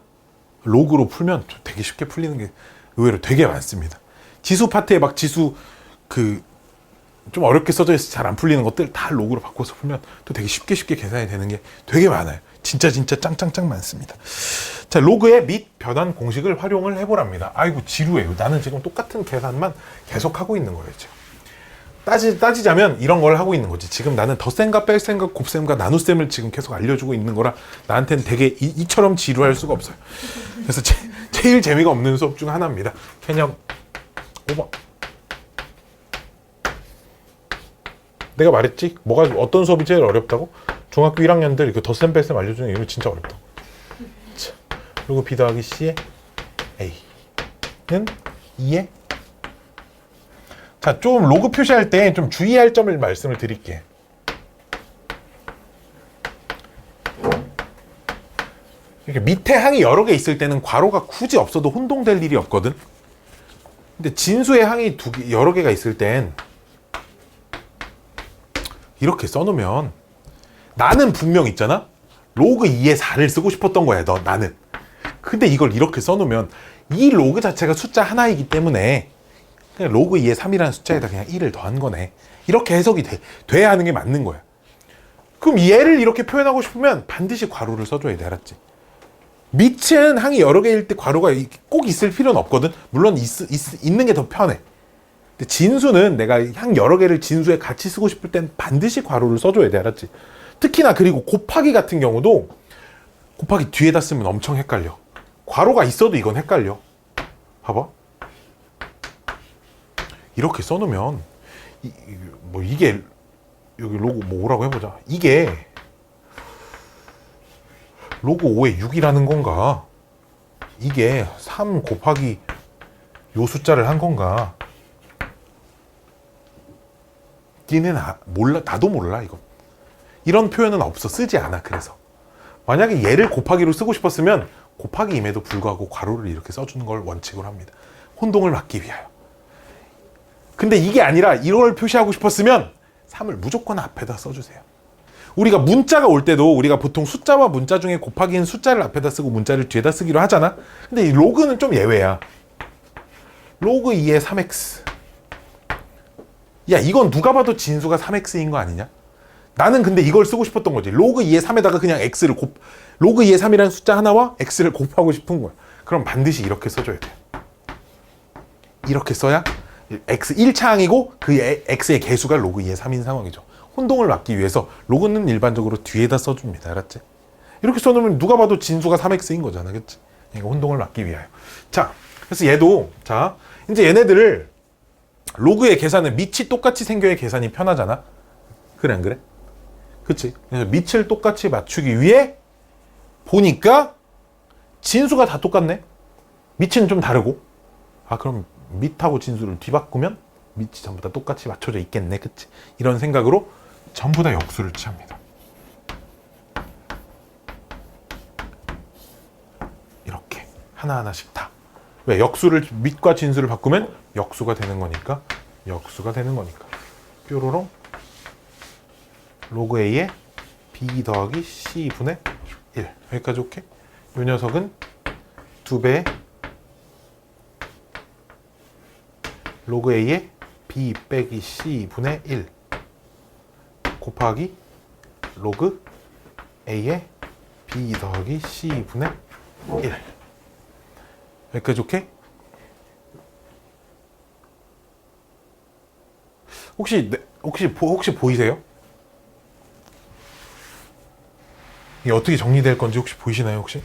A: 로그로 풀면 되게 쉽게 풀리는 게 의외로 되게 많습니다. 지수 파트에 막 지수 좀 어렵게 써져 있어서 잘 안 풀리는 것들 다 로그로 바꿔서 풀면 또 되게 쉽게 계산이 되는 게 되게 많아요. 진짜 짱짱짱 많습니다. 자, 로그의 및 변환 공식을 활용을 해보랍니다. 아이고 지루해요. 나는 지금 똑같은 계산만 계속 하고 있는 거예요. 지금 따지자면 이런 걸 하고 있는 거지. 지금 나는 덧셈과 뺄셈과 곱셈과 나눗셈을 지금 계속 알려주고 있는 거라 나한테는 되게 이처럼 지루할 수가 없어요. 그래서 제일 재미가 없는 수업 중 하나입니다. 개념 5번. 내가 말했지? 어떤 수업이 제일 어렵다고? 중학교 1학년들 그 덧셈 뺄셈 알려주는 이거 진짜 어렵다고. 자, 그리고 B 더하기 C의 A는 2에 자, 좀 로그 표시할 때 좀 주의할 점을 말씀을 드릴게. 이렇게 밑에 항이 여러 개 있을 때는 괄호가 굳이 없어도 혼동될 일이 없거든. 근데 진수의 항이 여러 개가 있을 땐 이렇게 써놓으면 나는 분명 있잖아. 로그 2에 4를 쓰고 싶었던 거야. 나는. 근데 이걸 이렇게 써놓으면 이 로그 자체가 숫자 하나이기 때문에 그냥 로그 2에 3이라는 숫자에다 그냥 1을 더한 거네. 이렇게 해석이 돼야 하는 게 맞는 거야. 그럼 얘를 이렇게 표현하고 싶으면 반드시 괄호를 써줘야 돼. 알았지? 밑은 항이 여러 개일 때 괄호가 꼭 있을 필요는 없거든. 물론 있는 게 더 편해. 근데 진수는 내가 항 여러 개를 진수에 같이 쓰고 싶을 땐 반드시 괄호를 써줘야 돼. 알았지? 특히나 그리고 곱하기 같은 경우도 곱하기 뒤에다 쓰면 엄청 헷갈려. 괄호가 있어도 이건 헷갈려. 봐봐. 이렇게 써놓으면 뭐 이게 여기 로고 뭐라고 해보자. 이게 로고 5에 6이라는 건가? 이게 3 곱하기 요 숫자를 한 건가? 니는 몰라. 나도 몰라 이거. 이런 표현은 없어. 쓰지 않아. 그래서 만약에 얘를 곱하기로 쓰고 싶었으면 곱하기임에도 불구하고 괄호를 이렇게 써주는 걸 원칙으로 합니다. 혼동을 막기 위하여. 근데 이게 아니라 이걸 표시하고 싶었으면 3을 무조건 앞에다 써주세요. 우리가 문자가 올 때도 우리가 보통 숫자와 문자 중에 곱하기는 숫자를 앞에다 쓰고 문자를 뒤에다 쓰기로 하잖아. 근데 이 로그는 좀 예외야. 로그 2의 3x. 야, 이건 누가 봐도 진수가 3x인 거 아니냐? 나는 근데 이걸 쓰고 싶었던 거지. 로그 2의 3에다가 그냥 x를 로그 2의 3이라는 숫자 하나와 x를 곱하고 싶은 거야. 그럼 반드시 이렇게 써줘야 돼. 이렇게 써야 x 1차항이고 그 x의 개수가 로그 2의 3인 상황이죠. 혼동을 막기 위해서 로그는 일반적으로 뒤에다 써줍니다. 알았지? 이렇게 써놓으면 누가 봐도 진수가 3x인 거잖아. 그치? 그러니까 혼동을 막기 위하여. 자, 그래서 얘도, 자, 이제 얘네들을 로그의 계산은 밑이 똑같이 생겨야 계산이 편하잖아. 그래, 안 그래? 그치? 그래서 밑을 똑같이 맞추기 위해 보니까 진수가 다 똑같네? 밑은 좀 다르고. 아, 그럼 밑하고 진수를 뒤바꾸면 밑이 전부 다 똑같이 맞춰져 있겠네. 그치? 이런 생각으로 전부 다 역수를 취합니다. 이렇게 하나하나씩 다. 왜? 역수를 밑과 진수를 바꾸면 역수가 되는 거니까. 역수가 되는 거니까. 뾰로롱 로그 A에 B 더하기 C분의 1. 여기까지 오케이? 이 녀석은 2배 로그 A에 B 빼기 C분의 1 곱하기 로그 A에 B 더하기 C분의 1. 여기까지 오케이? 혹시 보이세요? 이게 어떻게 정리될 건지 혹시 보이시나요, 혹시?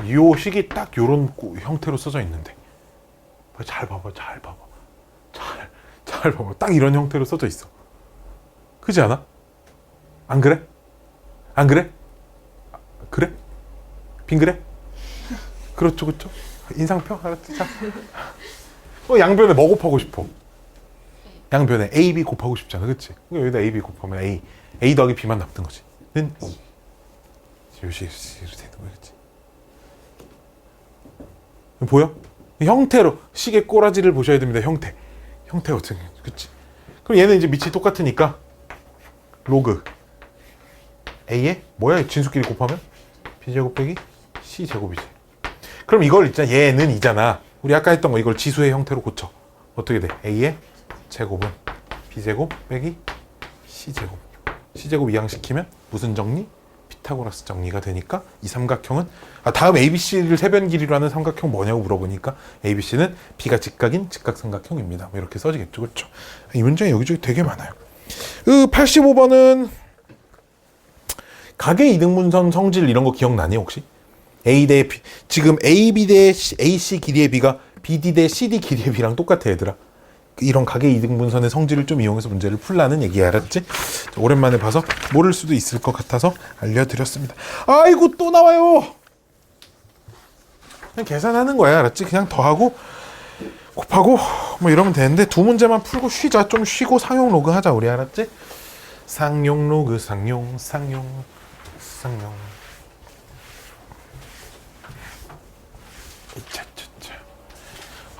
A: 이 식이 딱 요런 형태로 써져 있는데 잘 봐봐. 잘 봐봐. 딱 이런 형태로 써져 있어. 그지 않아? 안 그래? 안 그래? 그래? 빙그래? 그렇죠. 인상표? 알았지? 자. 양변에 뭐 곱하고 싶어? 양변에 A, B 곱하고 싶잖아. 그치? 여기다 A, B 곱하면 A 더하기 B만 남는 거지. 는 2. 요식이 되는 거야. 그치? 보여? 형태로 식의 꼬라지를 보셔야 됩니다. 형태 어떻게? 그치? 그럼 얘는 이제 밑이 똑같으니까 로그 A에 뭐야? 진수끼리 곱하면 B제곱 빼기 C제곱이지. 그럼 이걸 있잖아. 얘는 이잖아. 우리 아까 했던 거 이걸 지수의 형태로 고쳐. 어떻게 돼? A의 제곱은 B제곱 빼기 C제곱. C제곱 이항시키면 무슨 정리? 피타고라스 정리가 되니까 이 삼각형은 다음 ABC를 세변 길이로 하는 삼각형 뭐냐고 물어보니까 ABC는 B가 직각인 직각삼각형입니다. 뭐 이렇게 써지겠죠. 그렇죠? 이 문제가 여기저기 되게 많아요. 85번은 각의 이등분선 성질 이런 거 기억나니 혹시? A 대 B, 지금 AB 대 AC 길이의 B가 BD 대 CD 길이의 B랑 똑같아 얘들아. 이런 각의 이등분선의 성질을 좀 이용해서 문제를 풀라는 얘기 알았지? 오랜만에 봐서 모를 수도 있을 것 같아서 알려드렸습니다. 아이고 또 나와요. 그냥 계산하는 거야. 알았지? 그냥 더하고 곱하고 뭐 이러면 되는데 두 문제만 풀고 쉬자. 좀 쉬고 상용 로그 하자 우리. 알았지? 상용 로그 상용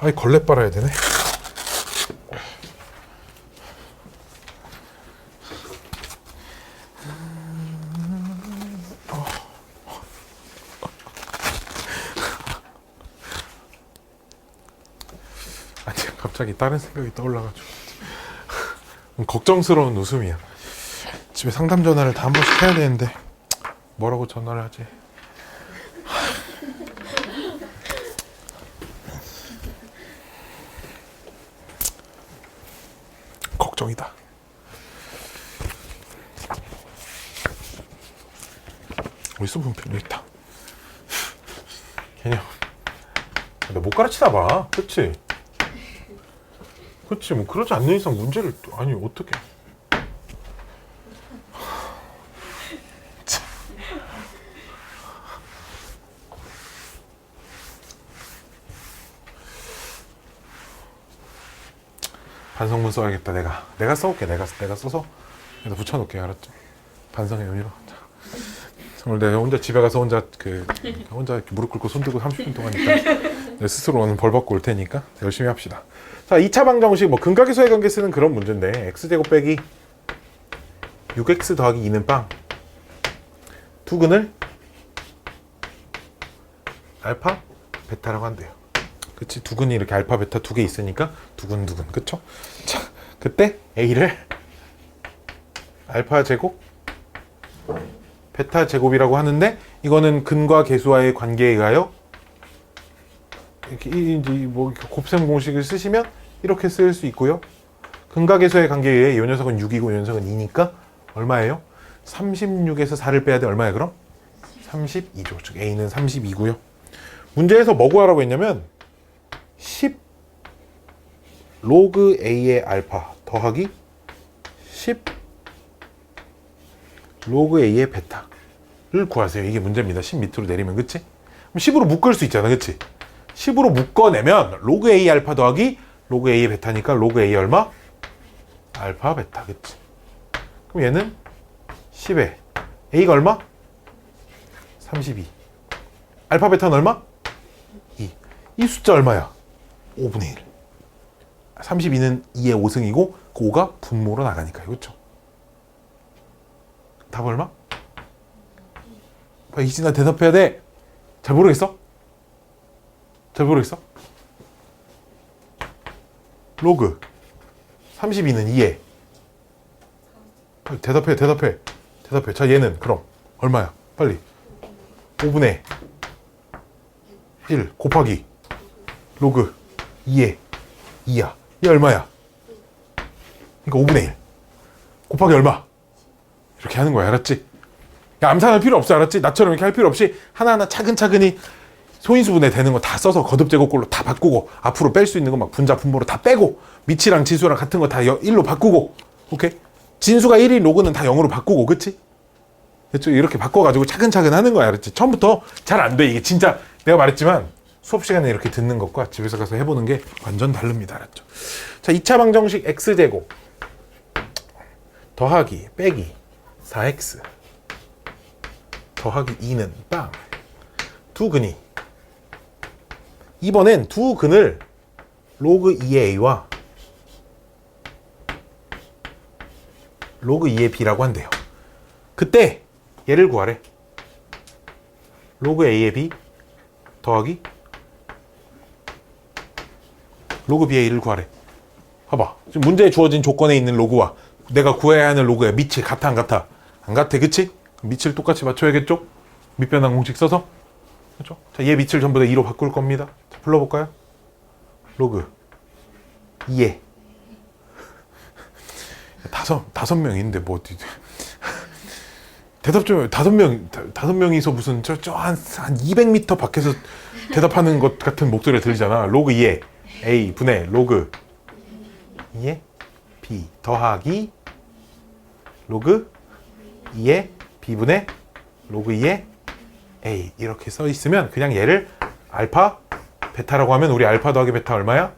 A: 아이 걸레 빨아야 되네. 아니 갑자기 다른 생각이 떠올라가지고 걱정스러운 웃음이야. 집에 상담 전화를 다 한 번씩 해야 되는데 뭐라고 전화를 하지? 걱정이다. 어딨어 분필? 여기 있다. 개념. 나 못 가르치나 봐. 그치? 그치, 뭐 그러지 않는 이상 문제를 아니 어떻게? 반성문 써야겠다. 내가 써올게. 내가 써서 여기다 붙여놓을게. 알았죠? 반성의 의미로. 오늘 내가 혼자 집에 가서 혼자 이렇게 무릎 꿇고 손 들고 30분 동안 있다. 내 스스로 오늘 벌 받고 올 테니까 열심히 합시다. 자, 2차 방정식 뭐 근각의 관계 쓰는 그런 문제인데 x제곱 빼기 6x 더하기 2는 빵. 두 근을 알파, 베타라고 한대요. 그치? 두 근이 이렇게 알파, 베타 두 개 있으니까 두근. 그쵸? 자, 그때 a를 알파 제곱, 베타 제곱이라고 하는데 이거는 근과 계수와의 관계에 의하여 이렇게 뭐 곱셈 공식을 쓰시면 이렇게 쓸 수 있고요. 근과 계수와의 관계에 의해 이 녀석은 6이고 이 녀석은 2니까 얼마예요? 36에서 4를 빼야 돼. 얼마야 그럼? 32죠. 즉 a는 32고요. 문제에서 뭐 구하라고 했냐면 10 로그 a의 알파 더하기 10 로그 a의 베타를 구하세요. 이게 문제입니다. 10 밑으로 내리면. 그치? 그럼 10으로 묶을 수 있잖아. 그치? 10으로 묶어내면 로그 a 알파 더하기 로그 a의 베타니까 로그 a 얼마? 알파 베타. 그치? 그럼 얘는 10에 a가 얼마? 32. 알파 베타는 얼마? 2. 이 숫자 얼마야? 5분의 1. 32는 2의 5승이고 그 5가 분모로 나가니까요. 그렇죠? 답 얼마? 이진아 대답해야 돼. 잘 모르겠어? 잘 모르겠어? 로그 32는 2에 대답해. 자, 얘는 그럼 얼마야? 빨리. 5분의 1 곱하기 로그 2에 2야. 얘 얼마야? 그러니까 5분의 1 곱하기 얼마? 이렇게 하는 거야. 알았지? 야, 암산할 필요 없어. 알았지? 나처럼 이렇게 할 필요 없이 하나하나 차근차근히 소인수분해 되는 거 다 써서 거듭제곱꼴로 다 바꾸고 앞으로 뺄 수 있는 거 막 분자 분모로 다 빼고 미치랑 지수랑 같은 거 다 1로 바꾸고. 오케이? 진수가 1인 로그는 다 0으로 바꾸고. 그치? 그렇죠? 이렇게 바꿔가지고 차근차근 하는 거야. 알았지? 처음부터 잘 안 돼. 이게 진짜 내가 말했지만 수업 시간에 이렇게 듣는 것과 집에서 가서 해보는 게 완전 다릅니다. 알았죠? 자, 2차 방정식 x제곱 더하기 빼기 4x 더하기 2는 빵. 두 근이 이번엔 두 근을 로그 2의 a와 로그 2의 b라고 한대요. 그때 얘를 구하래. 로그 a의 b 더하기 로그 b의 a를 구하래. 봐봐. 지금 문제에 주어진 조건에 있는 로그와 내가 구해야 하는 로그의 밑이 같아 안 같아? 안 같아. 그치? 밑을 똑같이 맞춰야겠죠? 밑변환 공식 써서. 그렇죠? 자, 얘 밑을 전부 다 2로 바꿀 겁니다. 자, 불러볼까요? 로그 2에 다섯 명인데 뭐 어디 대답 좀 다섯 명이서 무슨 한 200m 밖에서 대답하는 것 같은 목소리가 들리잖아. 로그 2에 a 분의 로그 2에 b 더하기 로그 2에 b분의 로그 2에 a 이렇게 써 있으면 그냥 얘를 알파 베타라고 하면 우리 알파 더하기 베타 얼마야?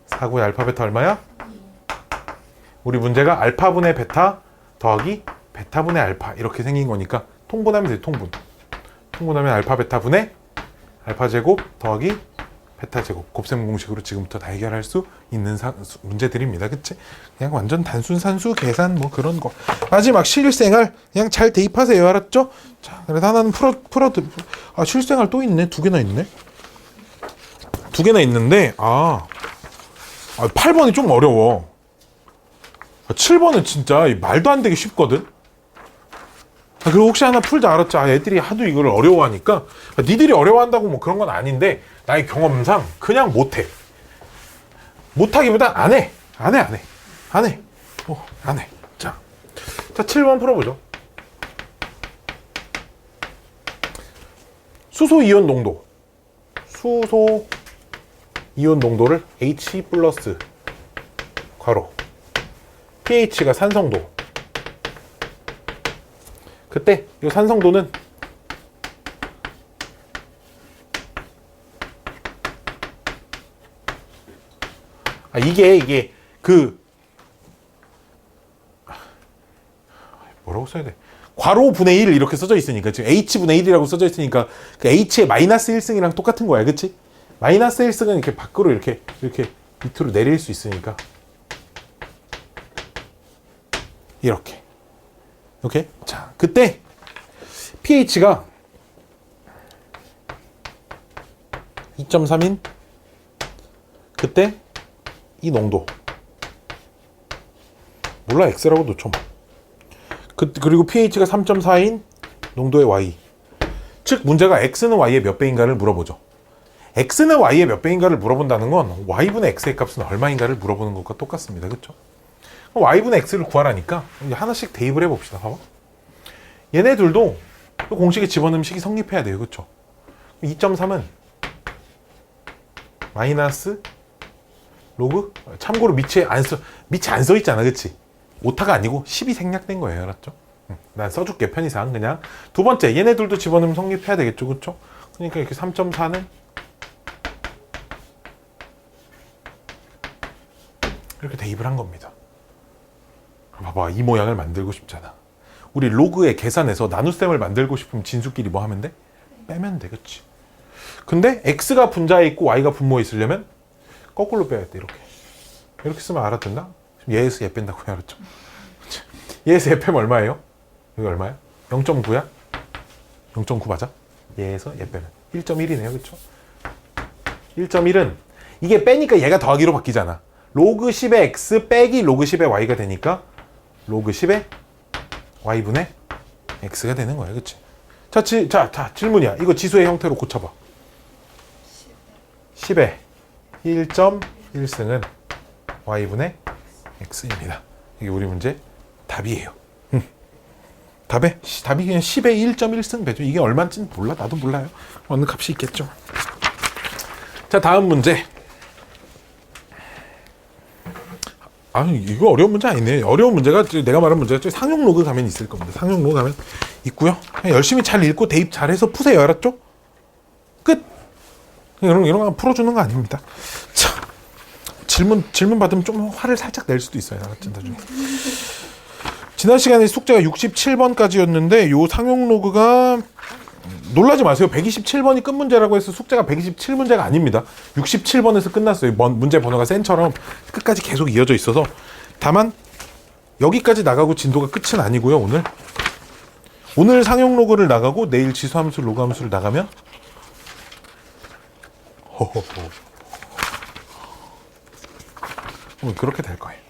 A: 4구의 알파 베타 얼마야? 우리 문제가 알파분의 베타 더하기 베타분의 알파 이렇게 생긴 거니까 통분하면 돼. 통분하면 알파 베타분의 알파 제곱 더하기 베타 제곱 곱셈 공식으로 지금부터 다 해결할 수 있는 문제들입니다. 그치? 그냥 완전 단순 산수 계산 뭐 그런 거. 마지막 실생활 그냥 잘 대입하세요. 알았죠? 자, 그래서 하나는 아, 실생활 또 있네. 2개나 있네. 2개나 있는데 8번이 좀 어려워. 7번은 진짜 말도 안 되게 쉽거든. 그리고 혹시 하나 풀자 알았죠? 애들이 하도 이걸 어려워하니까 니들이 어려워한다고 뭐 그런 건 아닌데 나의 경험상 그냥 못해. 못하기보단 안 해. 자 7번 풀어보죠. 수소 이온 농도. 수소 이온 농도를 H 플러스 괄호 pH가 산성도. 그때 이 산성도는 이게 뭐라고 써야 돼? 괄호 분의 1 이렇게 써져 있으니까 지금 H분의 1이라고 써져 있으니까 그 H의 마이너스 1승이랑 똑같은 거야. 그치? 마이너스 1승은 이렇게 밖으로 이렇게 밑으로 내릴 수 있으니까 이렇게 오케이? 자, 그때 pH가 2.3인 그때 이 농도 몰라 X라고 놓쳐. 그리고 pH가 3.4인 농도의 Y. 즉 문제가 X는 Y의 몇 배인가를 물어보죠. X는 Y의 몇 배인가를 물어본다는 건 Y분의 X의 값은 얼마인가를 물어보는 것과 똑같습니다. 그렇죠? Y분의 X를 구하라니까 하나씩 대입을 해봅시다. 봐봐. 얘네들도 공식에 집어넣으면 식이 성립해야 돼요. 그렇죠? 2.3은 마이너스 로그? 참고로 밑에 안 써 있잖아. 그치? 오타가 아니고 10이 생략된 거예요. 알았죠? 난 써줄게. 편의상. 그냥 두 번째 얘네들도 집어넣으면 성립해야 되겠죠. 그렇죠? 그러니까 이렇게 3.4는 이렇게 대입을 한 겁니다. 봐봐, 이 모양을 만들고 싶잖아. 우리 로그의 계산에서 나눗셈을 만들고 싶으면 진수끼리 뭐 하면 돼? 빼면 돼. 그치? 근데 x가 분자에 있고 y가 분모에 있으려면 거꾸로 빼야 돼. 이렇게 쓰면 알아듣나? 얘에서 얘 뺀다고 알았죠? 얘에서 얘 빼면 얼마예요? 여기 얼마야? 0.9야? 0.9 맞아? 얘에서 얘 빼면 1.1이네요. 그쵸? 1.1은 이게 빼니까 얘가 더하기로 바뀌잖아. 로그 10의 x 빼기 로그 10의 y가 되니까 로그 10의 y분의 x가 되는 거야. 그치? 자, 질문이야. 이거 지수의 형태로 고쳐봐. 10의 1.1승은 y분의 x입니다. 이게 우리 문제 답이에요. 답이 그냥 10의 1.1승 배죠. 이게 얼마인지는 몰라. 나도 몰라요. 어느 값이 있겠죠. 자, 다음 문제. 이거 어려운 문제 아니네. 어려운 문제가 내가 말한 문제가 상용 로그 가면 있을 겁니다. 상용 로그 가면 있고요. 그냥 열심히 잘 읽고 대입 잘해서 푸세요. 알았죠? 끝. 이런 거 풀어주는 거 아닙니다. 자, 질문 받으면 좀 화를 살짝 낼 수도 있어요. 알았죠? 나중에. 지난 시간에 숙제가 67번까지였는데 요 상용 로그가 놀라지 마세요. 127번이 끝 문제라고 해서 숙제가 127문제가 아닙니다. 67번에서 끝났어요. 문제 번호가 센처럼 끝까지 계속 이어져 있어서. 다만 여기까지 나가고 진도가 끝은 아니고요. 오늘 상용 로그를 나가고 내일 지수함수 로그 함수를 나가면 그렇게 될 거예요.